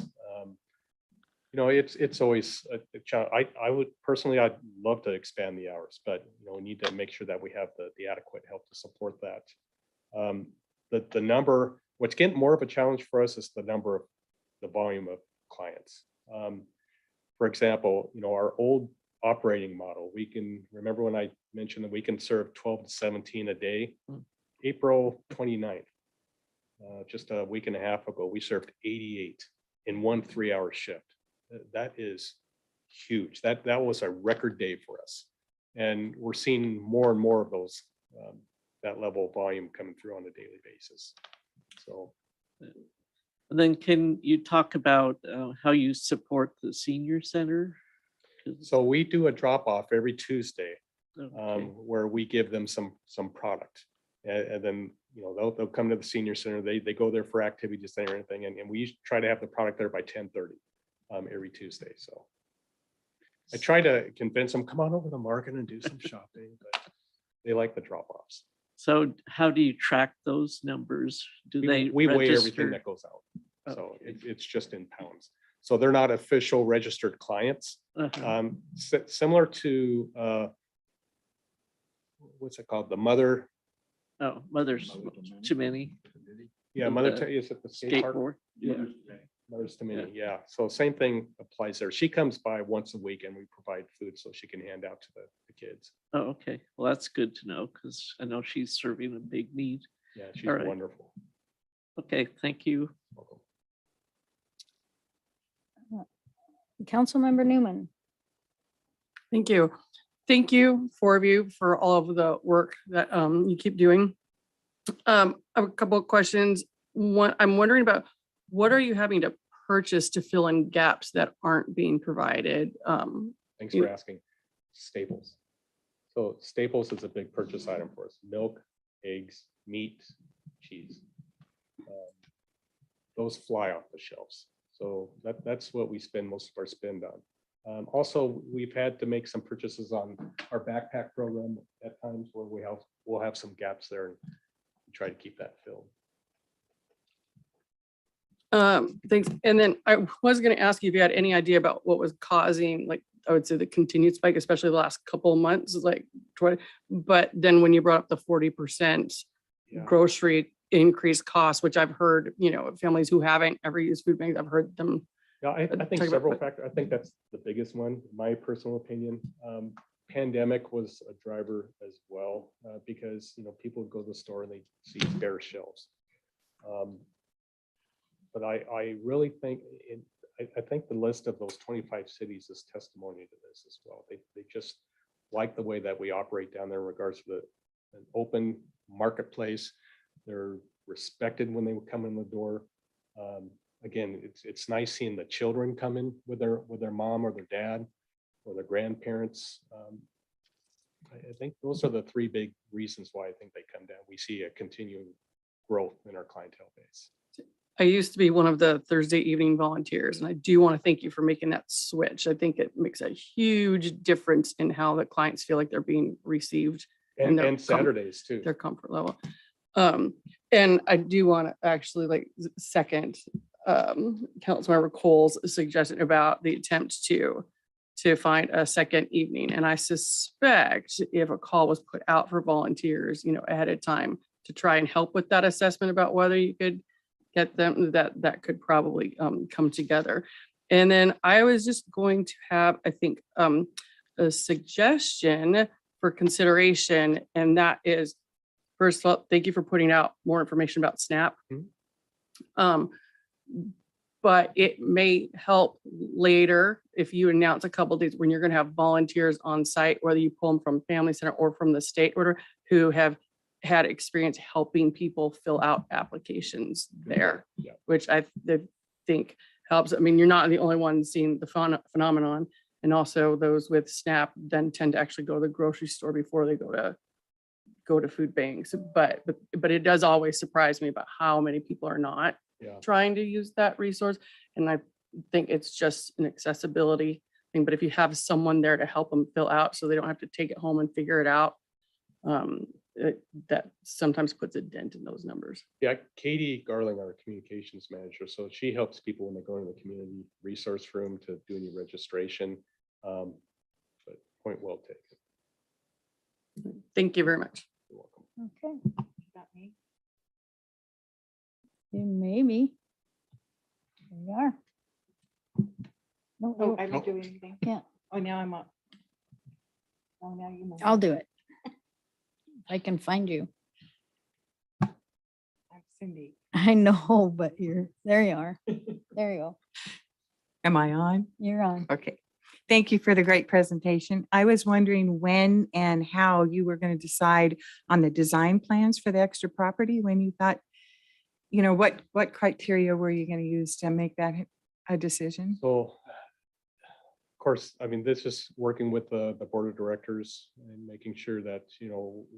Speaker 6: You know, it's always a challenge. I would personally, I'd love to expand the hours, but you know, we need to make sure that we have the adequate help to support that. The number, what's getting more of a challenge for us is the number of the volume of clients. For example, you know, our old operating model, we can remember when I mentioned that we can serve 12 to 17 a day. April 29th, just a week and a half ago, we served 88 in one 3-hour shift. That is huge. That was a record day for us. And we're seeing more and more of those, that level of volume coming through on a daily basis. So,
Speaker 9: And then can you talk about how you support the senior center? 'Cause-
Speaker 6: so we do a drop off every Tuesday,
Speaker 9: okay.
Speaker 6: where we give them some product. And then, you know, they'll come to the senior center. They go there for activities and everything. And we try to have the product there by 10:30 every Tuesday. So I try to convince them, come on over to market and do some shopping, but they like the drop offs.
Speaker 9: So how do you track those numbers? Do they
Speaker 6: We weigh everything
Speaker 9: register?
Speaker 6: that goes out. So
Speaker 9: Okay.
Speaker 6: it's just in pounds. So they're not official registered clients.
Speaker 9: Uh-huh.
Speaker 6: Similar to, what's it called? The mother,
Speaker 9: Oh, mother's too many.
Speaker 6: yeah,
Speaker 9: Of
Speaker 6: mother,
Speaker 9: the
Speaker 6: is it the skate park?
Speaker 9: Skateboard. Yeah.
Speaker 6: Mothers to many, yeah. So same thing applies there. She comes by once a week and we provide food so she can hand out to the kids.
Speaker 9: Oh, okay. Well, that's good to know because I know she's serving a big need.
Speaker 6: Yeah, she's
Speaker 9: All right.
Speaker 6: wonderful.
Speaker 9: Okay, thank you.
Speaker 6: Welcome.
Speaker 5: Councilmember Newman.
Speaker 10: Thank you. Thank you, four of you, for all of the work that you keep doing. I have a couple of questions. One, I'm wondering about what are you having to purchase to fill in gaps that aren't being provided?
Speaker 6: Thanks
Speaker 10: You-
Speaker 6: for asking. Staples. So Staples is a big purchase item for us. Milk, eggs, meat, cheese. Those fly off the shelves. So that's what we spend most of our spend on. Also, we've had to make some purchases on our backpack program at times where we'll have some gaps there and try to keep that filled.
Speaker 10: Thanks. And then I was going to ask you if you had any idea about what was causing, like, I would say the continued spike, especially the last couple of months, like 20, but then when you brought up the 40%
Speaker 6: Yeah.
Speaker 10: grocery increased cost, which I've heard, you know, families who haven't ever used food banks, I've heard them.
Speaker 6: Yeah, I
Speaker 10: talk
Speaker 6: think
Speaker 10: about-
Speaker 6: several factors. I think that's the biggest one, my personal opinion. Pandemic was a driver as well, because, you know, people go to the store and they see bare shelves. But I really think, I think the list of those 25 cities is testimony to this as well. They just like the way that we operate down there in regards to an open marketplace. They're respected when they would come in the door. Again, it's nice seeing the children come in with their mom or their dad or their grandparents. I think those are the three big reasons why I think they come down. We see a continuing growth in our clientele base.
Speaker 10: I used to be one of the Thursday evening volunteers, and I do want to thank you for making that switch. I think it makes a huge difference in how the clients feel like they're being received.
Speaker 6: And
Speaker 10: their
Speaker 6: Saturdays too.
Speaker 10: their comfort level. And I do want to actually second Councilmember Cole's suggestion about the attempt to find a second evening. And I suspect if a call was put out for volunteers, you know, ahead of time to try and help with that assessment about whether you could get them, that could probably come together. And then I was just going to have, I think, a suggestion for consideration, and that is, first of all, thank you for putting out more information about SNAP. But it may help later if you announce a couple of days when you're going to have volunteers on site, whether you pull them from Family Center or from the state order, who have had experience helping people fill out applications there,
Speaker 6: Yeah.
Speaker 10: which I think helps. I mean, you're not the only one seeing the phenomenon. And also those with SNAP then tend to actually go to the grocery store before they go to food banks. But it does always surprise me about how many people are not
Speaker 6: Yeah.
Speaker 10: trying to use that resource. And I think it's just an accessibility thing. But if you have someone there to help them fill out so they don't have to take it home and figure it out, that sometimes puts a dent in those numbers.
Speaker 6: Yeah, Katie Garling, our communications manager, so she helps people when they go into the community resource room to do any registration. But point well taken.
Speaker 10: Thank you very much.
Speaker 6: You're welcome.
Speaker 5: Okay,
Speaker 2: Got me.
Speaker 5: maybe. There you are. No,
Speaker 2: Oh,
Speaker 5: you-
Speaker 2: I didn't do anything.
Speaker 5: Yeah.
Speaker 2: Oh, now I'm up. Oh, now you move.
Speaker 5: I'll do it. I can find you.
Speaker 2: I'm Cindy.
Speaker 5: I know, but there you are. There you go.
Speaker 11: Am I on?
Speaker 5: You're on.
Speaker 11: Okay. Thank you for the great presentation. I was wondering when and how you were going to decide on the design plans for the extra property, when you thought, what criteria were you going to use to make that a decision?
Speaker 6: So, of course, I mean, this is working with the board of directors and making sure that,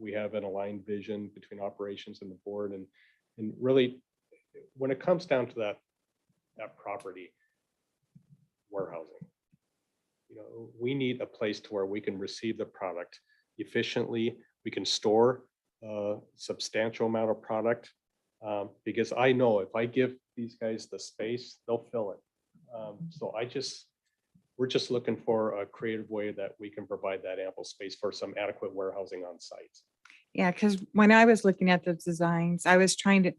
Speaker 6: we have an aligned vision between operations and the board. And really, when it comes down to that property, warehousing, we need a place to where we can receive the product efficiently. We can store a substantial amount of product, because I know if I give these guys the space, they'll fill it. So we're just looking for a creative way that we can provide that ample space for some adequate warehousing on site.
Speaker 11: Yeah, because when I was looking at the designs, I was trying to,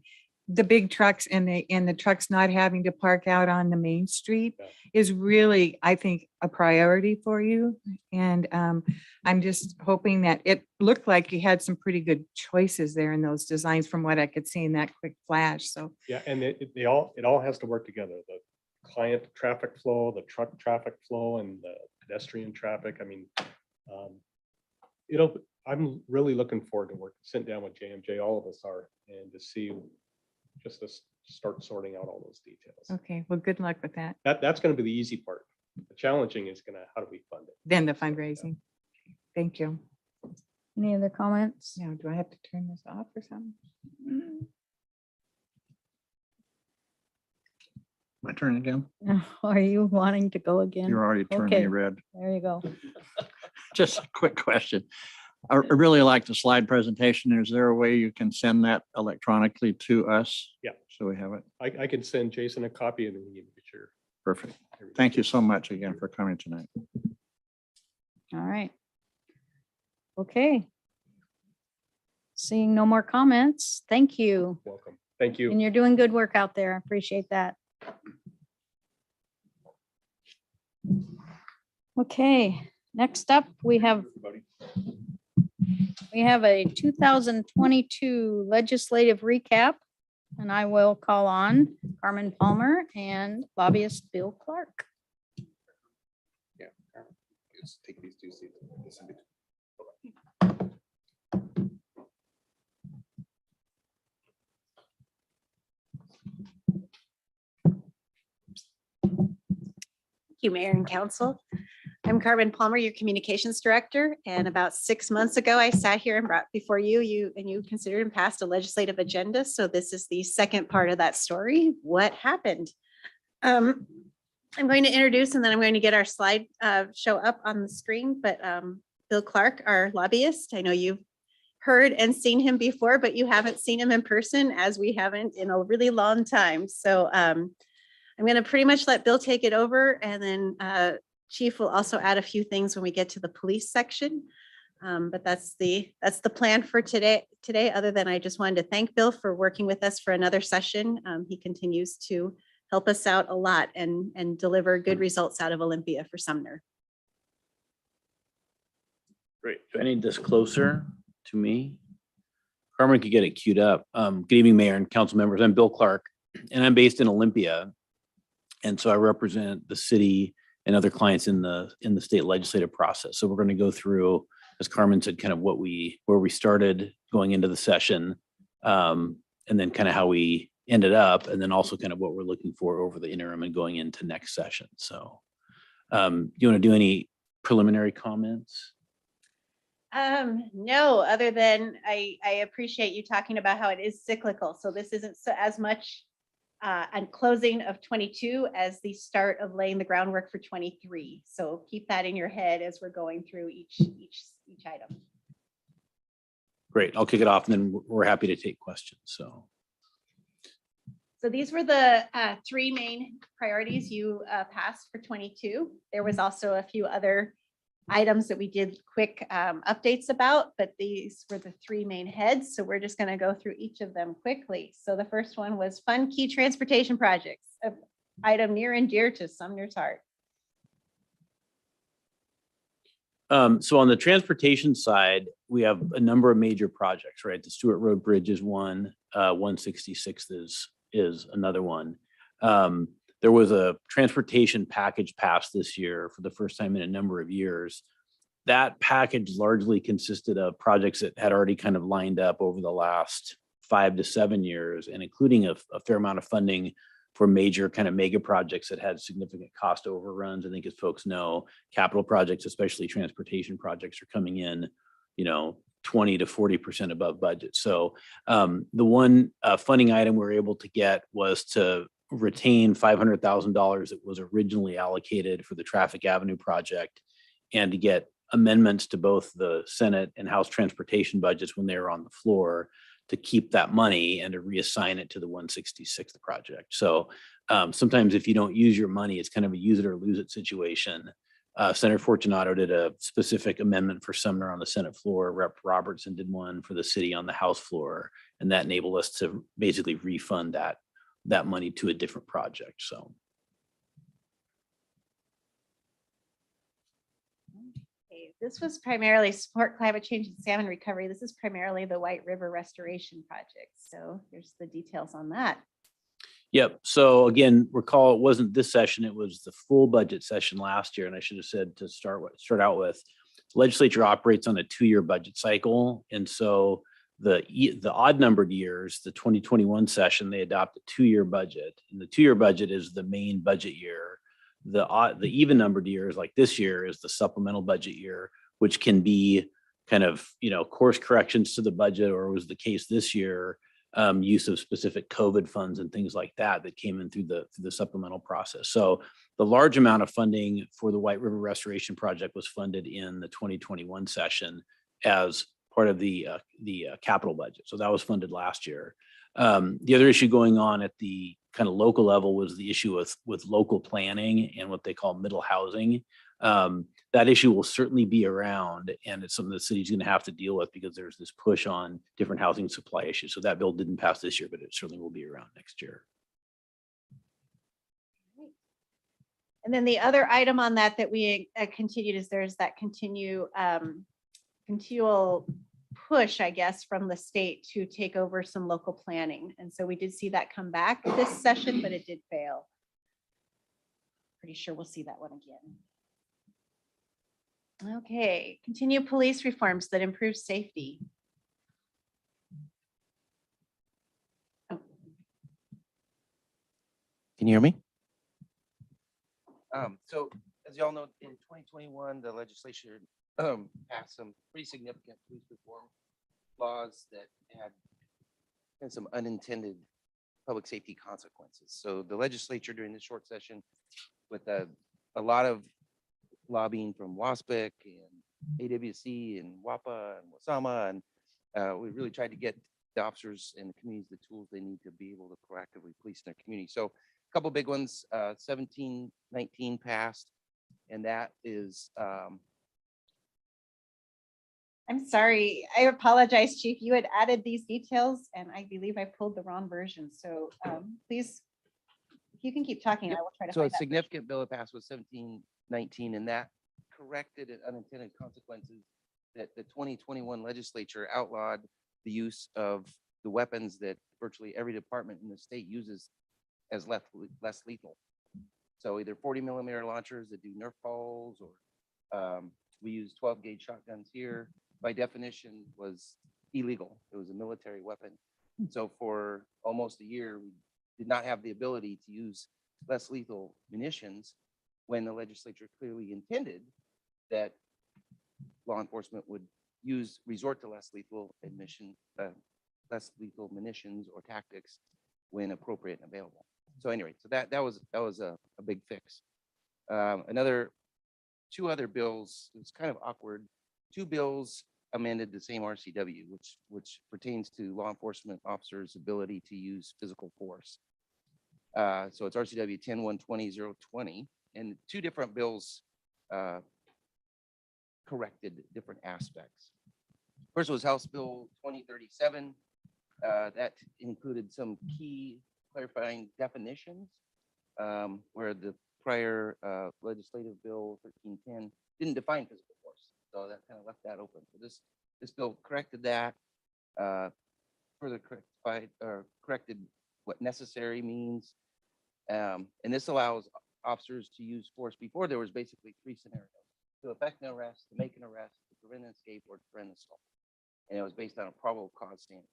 Speaker 11: the big trucks and the trucks not having to park out on the main street
Speaker 6: Yeah.
Speaker 11: is really, I think, a priority for you. And I'm just hoping that it looked like you had some pretty good choices there in those designs from what I could see in that quick flash. So
Speaker 6: Yeah, and it all has to work together. The client traffic flow, the truck traffic flow, and the pedestrian traffic. I mean, I'm really looking forward to sitting down with JMJ, all of us are, and to see, just to start sorting out all those details.
Speaker 11: okay, well, good luck with that.
Speaker 6: That's going to be the easy part. The challenging is how do we fund it?
Speaker 11: Then the fundraising. Thank you.
Speaker 5: Any other comments?
Speaker 11: Now, do I have to turn this off or something?
Speaker 3: My turn again?
Speaker 5: Are you wanting to go again?
Speaker 3: You're already turning me
Speaker 5: Okay.
Speaker 3: red.
Speaker 5: There you go.
Speaker 3: Just a quick question. I really like the slide presentation. Is there a way you can send that electronically to us?
Speaker 6: Yeah.
Speaker 3: So we have it.
Speaker 6: I can send Jason a copy and then we can get your.
Speaker 3: Perfect. Thank you so much again for coming tonight.
Speaker 5: All right. Okay. Seeing no more comments, thank you.
Speaker 6: Welcome. Thank you.
Speaker 5: And you're doing good work out there. I appreciate that. Okay, next up, we have a 2022 legislative recap, and I will call on Carmen Palmer and lobbyist Bill Clark.
Speaker 1: Yeah. Just take these two seats. This in between.
Speaker 12: You, Mayor and Council. I'm Carmen Palmer, your Communications Director, and about 6 months ago, I sat here and brought before you considered and passed a legislative agenda. So this is the second part of that story. What happened? I'm going to introduce and then I'm going to get our slide show up on the screen, but Bill Clark, our lobbyist, I know you've heard and seen him before, but you haven't seen him in person, as we haven't in a really long time. So I'm going to pretty much let Bill take it over, and then Chief will also add a few things when we get to the police section. But that's the plan for today. Other than I just wanted to thank Bill for working with us for another session. He continues to help us out a lot and deliver good results out of Olympia for Sumner.
Speaker 13: Great. Do I need this closer to me? Carmen could get it queued up. Good evening, Mayor and council members. I'm Bill Clark, and I'm based in Olympia. And so I represent the city and other clients in the state legislative process. So we're going to go through, as Carmen said, kind of where we started going into the session, and then kind of how we ended up, and then also kind of what we're looking for over the interim and going into next session. So do you want to do any preliminary comments?
Speaker 12: No, other than I appreciate you talking about how it is cyclical. So this isn't as much on closing of 22 as the start of laying the groundwork for 23. So keep that in your head as we're going through each item.
Speaker 13: Great. I'll kick it off and then we're happy to take questions. So.
Speaker 12: So these were the three main priorities you passed for 22. There was also a few other items that we did quick updates about, but these were the three main heads. So we're just going to go through each of them quickly. So the first one was fund key transportation projects, an item near and dear to Sumner's heart.
Speaker 13: So on the transportation side, we have a number of major projects, right? The Stewart Road Bridge is one, 166th is another one. There was a transportation package passed this year for the first time in a number of years. That package largely consisted of projects that had already kind of lined up over the last 5 to 7 years, and including a fair amount of funding for major kind of mega projects that had significant cost overruns. I think as folks know, capital projects, especially transportation projects, are coming in, 20 to 40% above budget. So the one funding item we were able to get was to retain $500,000 that was originally allocated for the Traffic Avenue project, and to get amendments to both the Senate and House transportation budgets when they were on the floor to keep that money and to reassign it to the 166th project. So sometimes if you don't use your money, it's kind of a use it or lose it situation. Senator Fortunato did a specific amendment for Sumner on the Senate floor. Rep. Robertson did one for the city on the House floor, and that enabled us to basically refund that money to a different project. So.
Speaker 12: This was primarily support climate change and salmon recovery. This is primarily the White River Restoration Project. So here's the details on that.
Speaker 13: Yep. So again, recall it wasn't this session, it was the full budget session last year. And I should have said to start out with, the legislature operates on a 2-year budget cycle. And so the odd numbered years, the 2021 session, they adopt a 2-year budget, and the 2-year budget is the main budget year. The even numbered years, like this year, is the supplemental budget year, which can be kind of, course corrections to the budget, or was the case this year, use of specific COVID funds and things like that came in through the supplemental process. So the large amount of funding for the White River Restoration Project was funded in the 2021 session as part of the capital budget. So that was funded last year. The other issue going on at the kind of local level was the issue with local planning and what they call middle housing. That issue will certainly be around, and it's something the city's going to have to deal with because there's this push on different housing supply issues. So that bill didn't pass this year, but it certainly will be around next year.
Speaker 12: And then the other item on that we continued is there's that continual push, I guess, from the state to take over some local planning. And so we did see that come back this session, but it did fail. Pretty sure we'll see that one again. Okay, continue police reforms that improve safety. Oh.
Speaker 14: Can you hear me? So as y'all know, in 2021, the legislature passed some pretty significant police reform laws that had some unintended public safety consequences. So the legislature during this short session, with a lot of lobbying from WASPIC and AWC and WAPA and WASAMA, and we really tried to get the officers and the communities the tools they need to be able to proactively police in their community. So a couple big ones, 1719 passed, and that is
Speaker 12: I'm sorry, I apologize, Chief. You had added these details and I believe I pulled the wrong version. So please, if you can keep talking, I will try to
Speaker 14: so
Speaker 12: find
Speaker 14: a
Speaker 12: that
Speaker 14: significant bill that passed was 1719, and that corrected unintended consequences that the 2021 legislature outlawed the use of the weapons that virtually every department in the state uses as less lethal. So either 40mm launchers that do Nerf balls, or we use 12 gauge shotguns here. By definition was illegal. It was a military weapon. So for almost a year, we did not have the ability to use less lethal munitions, when the legislature clearly intended that law enforcement would resort to less lethal munitions or tactics when appropriate and available. So anyway, so that was a big fix. Two other bills, it was kind of awkward. 2 bills amended the same RCW, which pertains to law enforcement officers' ability to use physical force. So it's RCW 10-120-020, and two different bills corrected different aspects. First was House Bill 2037. That included some key clarifying definitions, where the prior legislative bill 1310 didn't define physical force. So that kind of left that open. So this bill corrected that, further corrected what necessary means. And this allows officers to use force. Before, there was basically three scenarios: to effect an arrest, to make an arrest, to prevent an escape, or to prevent an assault. And it was based on a probable cause standard.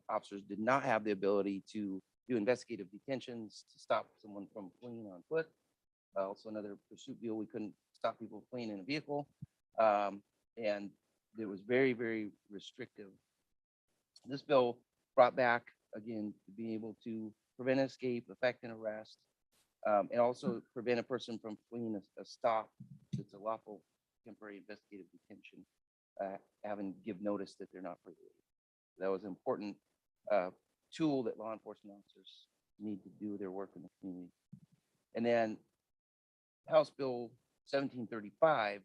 Speaker 14: Officers did not have the ability to do investigative detentions, to stop someone from fleeing on foot. Also another pursuit bill, we couldn't stop people fleeing in a vehicle. And it was very, very restrictive. This bill brought back, again, to be able to prevent an escape, effect an arrest, and also prevent a person from fleeing a stop that's a lawful temporary investigative detention, having give notice that they're not free to leave. That was an important tool that law enforcement officers need to do their work in the community. And then House Bill 1735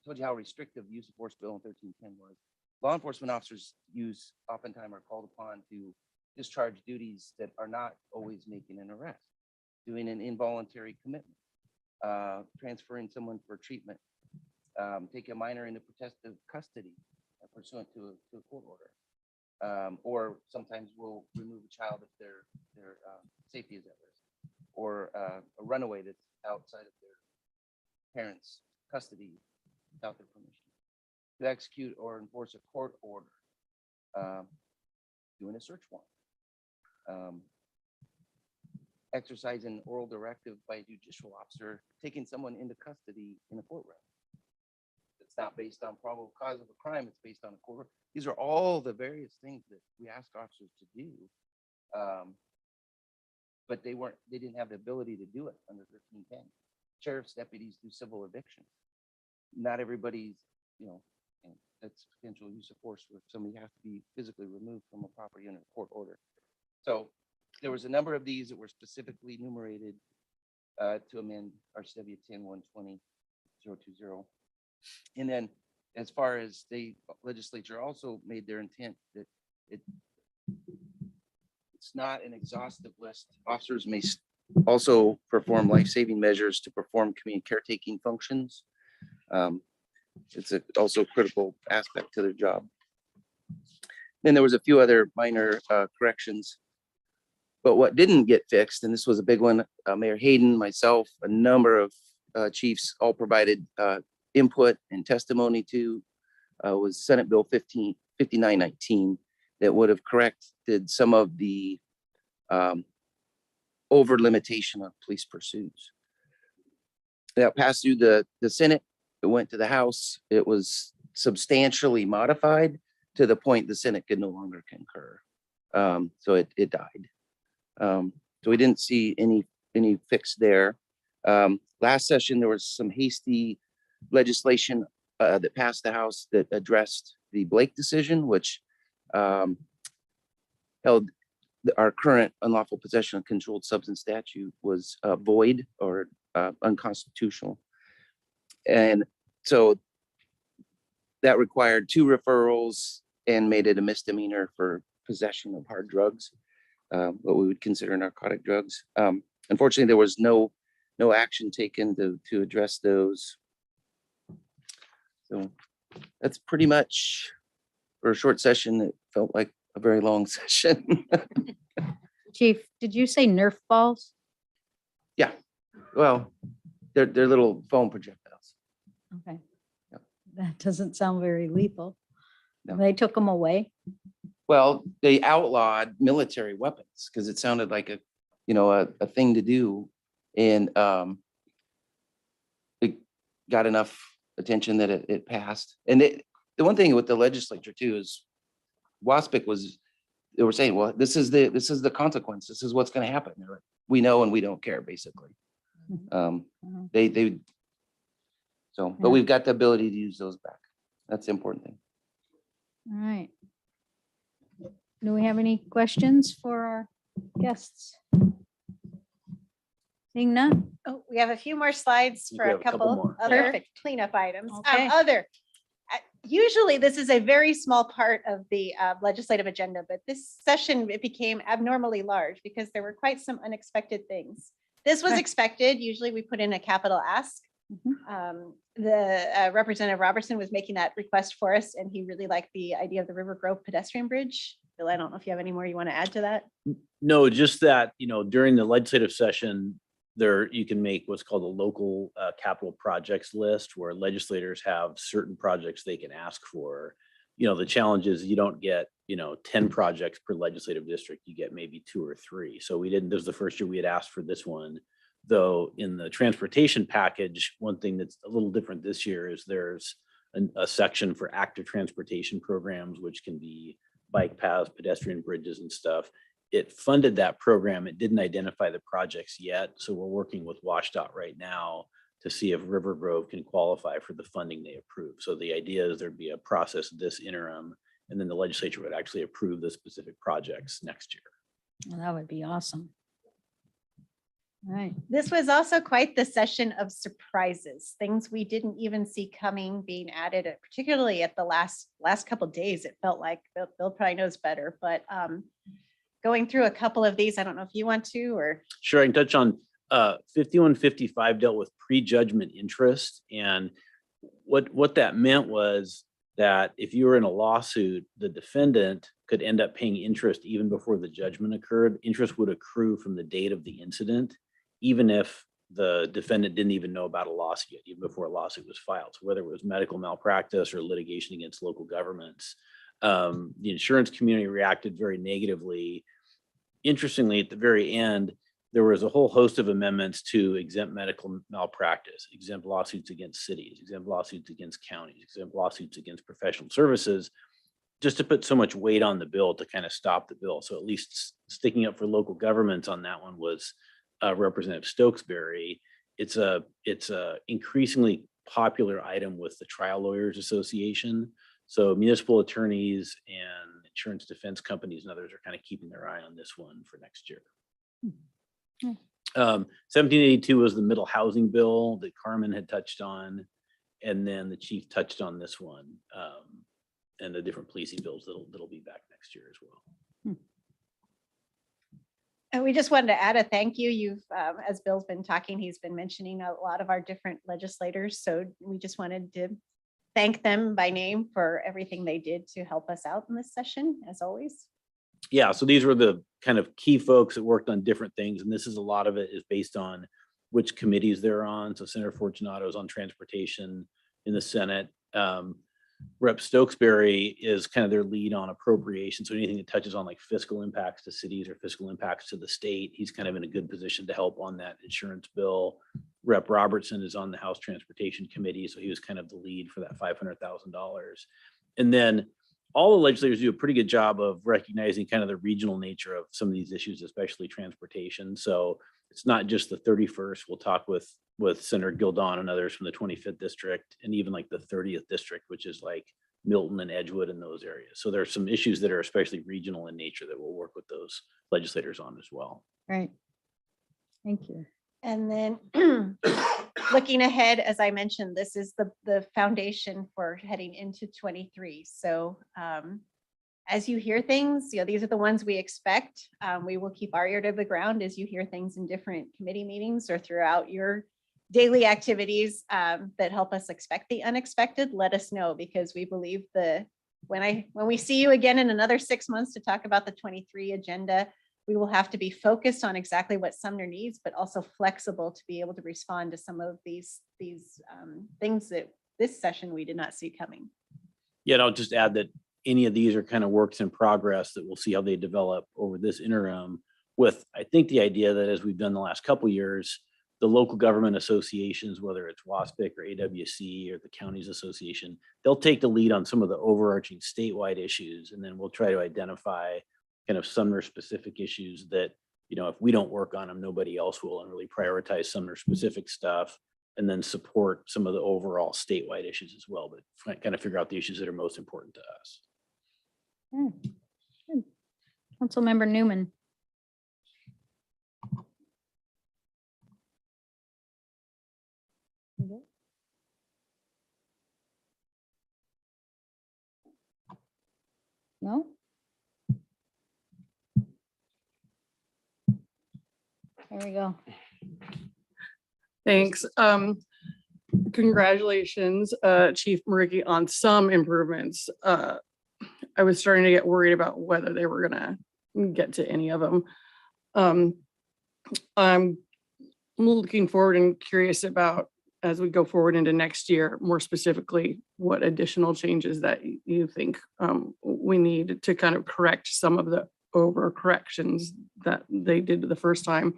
Speaker 14: told you how restrictive use of force bill in 1310 was. Law enforcement officers oftentimes are called upon to discharge duties that are not always making an arrest, doing an involuntary commitment, transferring someone for treatment, take a minor into protective custody pursuant to a court order, or sometimes we'll remove a child if their safety is at risk, or a runaway that's outside of their parents' custody without their permission, to execute or enforce a court order, doing a search warrant, exercising oral directive by a judicial officer, taking someone into custody in a courtroom. It's not based on probable cause of a crime, it's based on a court order. These are all the various things that we ask officers to do. But they didn't have the ability to do it under 1310. Sheriff's deputies do civil eviction. Not everybody's, that's potential use of force where somebody has to be physically removed from a property under a court order. So there was a number of these that were specifically enumerated to amend RCW 10-120-020. And then as far as the legislature also made their intent that it's not an exhaustive list. Officers may also perform life-saving measures to perform community caretaking functions. It's also a critical aspect to their job. Then there was a few other minor corrections. But what didn't get fixed, and this was a big one, Mayor Hayden, myself, a number of chiefs all provided input and testimony to, was Senate Bill 5919 that would have corrected some of the over limitation of police pursuits. That passed through the Senate. It went to the House. It was substantially modified to the point the Senate could no longer concur. So it died. So we didn't see any fix there. Last session, there was some hasty legislation that passed the House that addressed the Blake decision, which held our current unlawful possession of controlled substance statute was void or unconstitutional. And so that required 2 referrals and made it a misdemeanor for possession of hard drugs, what we would consider narcotic drugs. Unfortunately, there was no action taken to address those. So that's pretty much, for a short session, it felt like a very long session.
Speaker 5: Chief, did you say Nerf balls?
Speaker 14: Yeah, well, they're little foam projectiles.
Speaker 5: Okay.
Speaker 14: Yep.
Speaker 5: That doesn't sound very lethal.
Speaker 14: No.
Speaker 5: They took them away.
Speaker 14: Well, they outlawed military weapons because it sounded like a thing to do. And it got enough attention that it passed. And the one thing with the legislature too is WASPIC they were saying, well, this is the consequence. This is what's going to happen. They're like, we know and we don't care, basically. They So,
Speaker 5: Yeah.
Speaker 14: but we've got the ability to use those back. That's the important thing.
Speaker 5: All right. Do we have any questions for our guests? Seeing none?
Speaker 12: Oh, we have a few more slides
Speaker 13: think
Speaker 12: for
Speaker 13: we
Speaker 12: a
Speaker 13: have a couple
Speaker 12: couple
Speaker 13: more.
Speaker 12: other
Speaker 5: Perfect.
Speaker 12: cleanup items.
Speaker 5: Okay.
Speaker 12: Usually this is a very small part of the legislative agenda, but this session, it became abnormally large because there were quite some unexpected things. This was
Speaker 5: Okay.
Speaker 12: expected. Usually we put in a capital ask. The Representative Robertson was making that request for us, and he really liked the idea of the River Grove pedestrian bridge. Bill, I don't know if you have any more you want to add to that.
Speaker 13: No, just that, during the legislative session, there, you can make what's called a local capital projects list where legislators have certain projects they can ask for. The challenge is you don't get, 10 projects per legislative district, you get maybe 2 or 3. So we didn't, this was the first year we had asked for this one. Though in the transportation package, one thing that's a little different this year is there's a section for active transportation programs, which can be bike paths, pedestrian bridges and stuff. It funded that program. It didn't identify the projects yet. So we're working with WashDOT right now to see if River Grove can qualify for the funding they approve. So the idea is there'd be a process this interim, and then the legislature would actually approve the specific projects next year.
Speaker 5: Well, that would be awesome. All right.
Speaker 12: This was also quite the session of surprises, things we didn't even see coming being added, particularly at the last couple of days. It felt like Bill probably knows better, but going through a couple of these, I don't know if you want to, or.
Speaker 13: Sure, I can touch on 5155 dealt with prejudgment interest. And what that meant was that if you were in a lawsuit, the defendant could end up paying interest even before the judgment occurred. Interest would accrue from the date of the incident, even if the defendant didn't even know about a lawsuit yet, even before a lawsuit was filed. So whether it was medical malpractice or litigation against local governments, the insurance community reacted very negatively. Interestingly, at the very end, there was a whole host of amendments to exempt medical malpractice, exempt lawsuits against cities, exempt lawsuits against counties, exempt lawsuits against professional services, just to put so much weight on the bill to kind of stop the bill. So at least sticking up for local governments on that one was Representative Stokesbury. It's a increasingly popular item with the Trial Lawyers Association. So municipal attorneys and insurance defense companies and others are kind of keeping their eye on this one for next year. 1782 was the middle housing bill that Carmen had touched on, and then the chief touched on this one, and the different policing bills that'll be back next year as well.
Speaker 12: And we just wanted to add a thank you. You've, as Bill's been talking, he's been mentioning a lot of our different legislators. So we just wanted to thank them by name for everything they did to help us out in this session, as always.
Speaker 13: Yeah, so these were the kind of key folks that worked on different things, and this is a lot of it is based on which committees they're on. So Senator Fortunato is on transportation in the Senate. Rep. Stokesbury is kind of their lead on appropriation. So anything that touches on like fiscal impacts to cities or fiscal impacts to the state, he's kind of in a good position to help on that insurance bill. Rep. Robertson is on the House Transportation Committee, so he was kind of the lead for that $500,000. And then all the legislators do a pretty good job of recognizing kind of the regional nature of some of these issues, especially transportation. So it's not just the 31st. We'll talk with Senator Gildon and others from the 25th district, and even like the 30th district, which is like Milton and Edgewood and those areas. So there are some issues that are especially regional in nature that we'll work with those legislators on as well.
Speaker 5: Right. Thank you.
Speaker 12: And then looking ahead, as I mentioned, this is the foundation for heading into 23. So as you hear things, these are the ones we expect. We will keep our ear to the ground as you hear things in different committee meetings or throughout your daily activities that help us expect the unexpected. Let us know, because we believe when we see you again in another 6 months to talk about the 23 agenda, we will have to be focused on exactly what Sumner needs, but also flexible to be able to respond to some of these things that this session we did not see coming.
Speaker 13: Yeah, and I'll just add that any of these are kind of works in progress that we'll see how they develop over this interim, with, I think, the idea that as we've done the last couple of years, the local government associations, whether it's WASPIC or AWC or the counties association, they'll take the lead on some of the overarching statewide issues. And then we'll try to identify kind of Sumner specific issues that, if we don't work on them, nobody else will, and really prioritize Sumner specific stuff. and then support some of the overall statewide issues as well, but kind of figure out the issues that are most important to us.
Speaker 5: Okay, good. Councilmember Newman. No? There we go.
Speaker 10: Thanks. Congratulations, Chief Maricki, on some improvements. I was starting to get worried about whether they were gonna get to any of them. I'm looking forward and curious about, as we go forward into next year, more specifically, what additional changes that you think we need to kind of correct some of the overcorrections that they did the first time.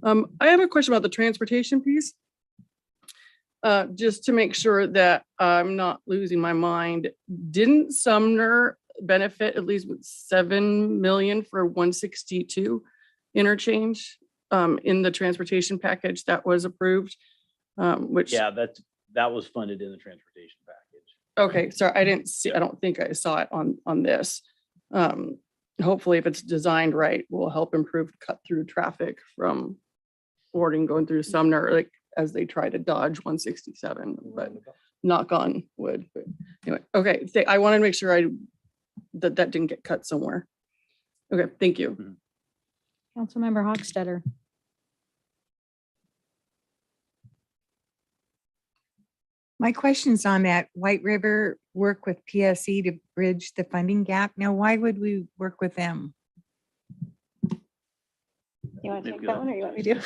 Speaker 10: I have a question about the transportation piece. Just to make sure that I'm not losing my mind, didn't Sumner benefit at least with 7 million for 162 interchange in the transportation package that was approved? Which,
Speaker 13: Yeah, that was funded in the transportation package.
Speaker 10: okay, so I didn't see, I don't think I saw it on this. Hopefully, if it's designed right, will help improve cut through traffic from Ording going through Sumner, like as they try to dodge 167, but knock on wood. But anyway, okay, I wanted to make sure that didn't get cut somewhere. Okay, thank you.
Speaker 5: Councilmember Hochstetter.
Speaker 11: My question's on that White River work with PSE to bridge the funding gap. Now, why would we work with them?
Speaker 12: You want to take
Speaker 13: Maybe
Speaker 12: that one or you want me to?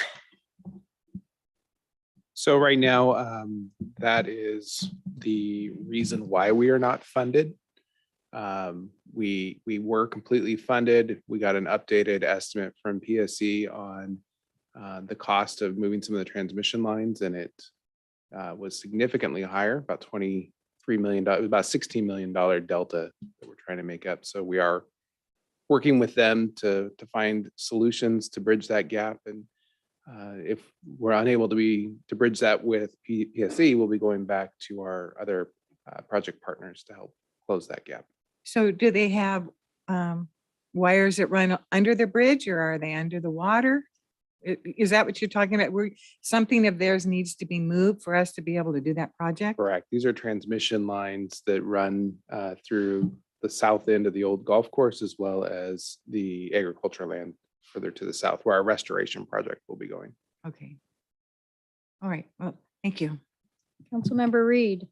Speaker 1: So right now, that is the reason why we are not funded. We were completely funded. We got an updated estimate from PSE on the cost of moving some of the transmission lines, and it was significantly higher, about $23 million, about $16 million delta that we're trying to make up. So we are working with them to find solutions to bridge that gap. And if we're unable to bridge that with PSE, we'll be going back to our other project partners to help close that gap.
Speaker 11: So do they have wires that run under the bridge, or are they under the water? Is that what you're talking about? Where something of theirs needs to be moved for us to be able to do that project?
Speaker 1: Correct. These are transmission lines that run through the south end of the old golf course, as well as the agricultural land further to the south, where our restoration project will be going.
Speaker 11: Okay. All right. Well, thank you.
Speaker 5: Councilmember Reed.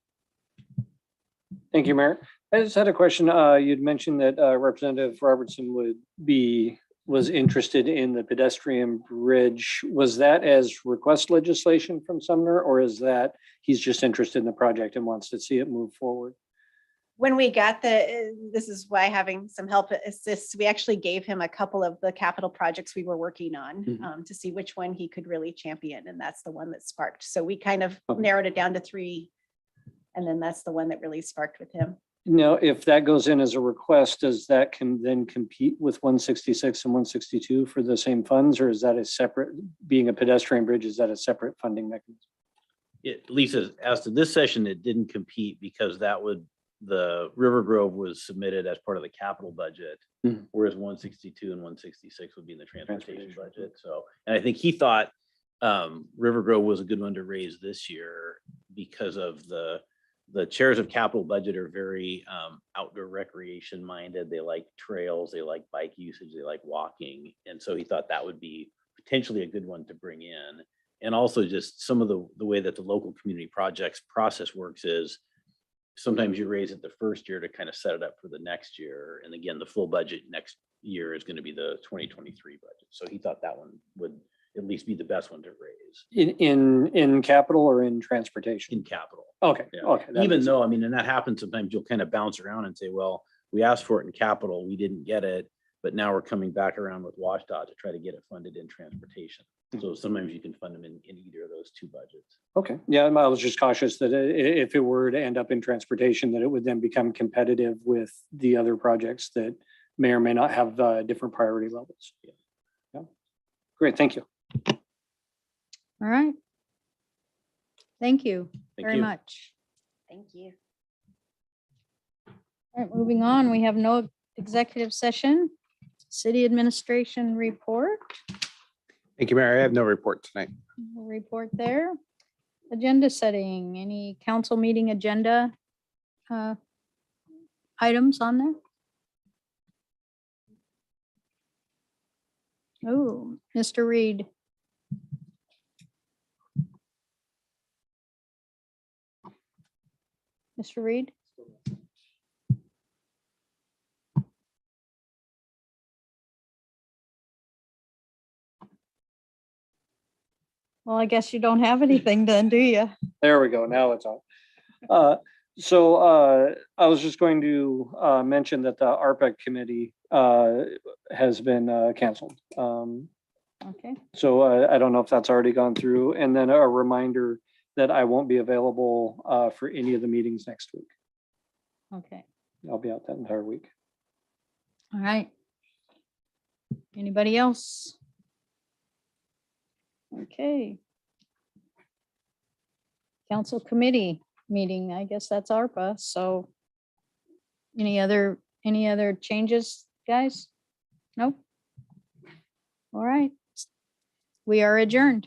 Speaker 4: Thank you, Mayor. I just had a question. You'd mentioned that Representative Robertson was interested in the pedestrian bridge. Was that as request legislation from Sumner, or is that he's just interested in the project and wants to see it move forward?
Speaker 12: When we got this is why having some help assists, we actually gave him a couple of the capital projects we were working on to see which one he could really champion. And that's the one that sparked. So we kind of narrowed it down to 3. And then that's the one that really sparked with him.
Speaker 4: Now, if that goes in as a request, does that can then compete with 166 and 162 for the same funds, or is that a separate, being a pedestrian bridge, is that a separate funding mechanism?
Speaker 13: At least as to this session, it didn't compete because the River Grove was submitted as part of the capital budget, whereas 162 and 166 would be in the transportation budget. So, and I think he thought River Grove was a good one to raise this year because of the chairs of capital budget are very outdoor recreation minded. They like trails, they like bike usage, they like walking. And so he thought that would be potentially a good one to bring in. And also just some of the way that the local community projects process works is sometimes you raise it the first year to kind of set it up for the next year. And again, the full budget next year is going to be the 2023 budget. So he thought that one would at least be the best one to raise.
Speaker 4: In capital or in transportation?
Speaker 13: In capital.
Speaker 4: Okay.
Speaker 13: Yeah.
Speaker 4: Okay.
Speaker 13: Even though, I mean, and that happens sometimes, you'll kind of bounce around and say, well, we asked for it in capital, we didn't get it, but now we're coming back around with WashDOT to try to get it funded in transportation. So sometimes you can fund them in either of those 2 budgets.
Speaker 4: Okay. Yeah, I was just cautious that if it were to end up in transportation, that it would then become competitive with the other projects that may or may not have different priority levels. Yeah. Great. Thank you.
Speaker 5: All right. Thank you
Speaker 13: Thank
Speaker 5: very
Speaker 13: you.
Speaker 5: much.
Speaker 12: Thank you.
Speaker 5: All right, moving on, we have no executive session. City administration report,
Speaker 1: Thank you, Mayor. I have no report tonight.
Speaker 5: no report there. Agenda setting, any council meeting agenda items on there? Oh, Mr. Reed. Mr. Reed? Well, I guess you don't have anything then, do you?
Speaker 4: There we go. Now it's on. I was just going to mention that the ARPA committee has been canceled.
Speaker 5: Okay,
Speaker 4: So I don't know if that's already gone through. And then a reminder that I won't be available for any of the meetings next week.
Speaker 5: okay,
Speaker 4: I'll be out that entire week.
Speaker 5: all right. Anybody else? Okay. Council committee meeting, I guess that's ARPA, so any other changes, guys? Nope. All right. We are adjourned.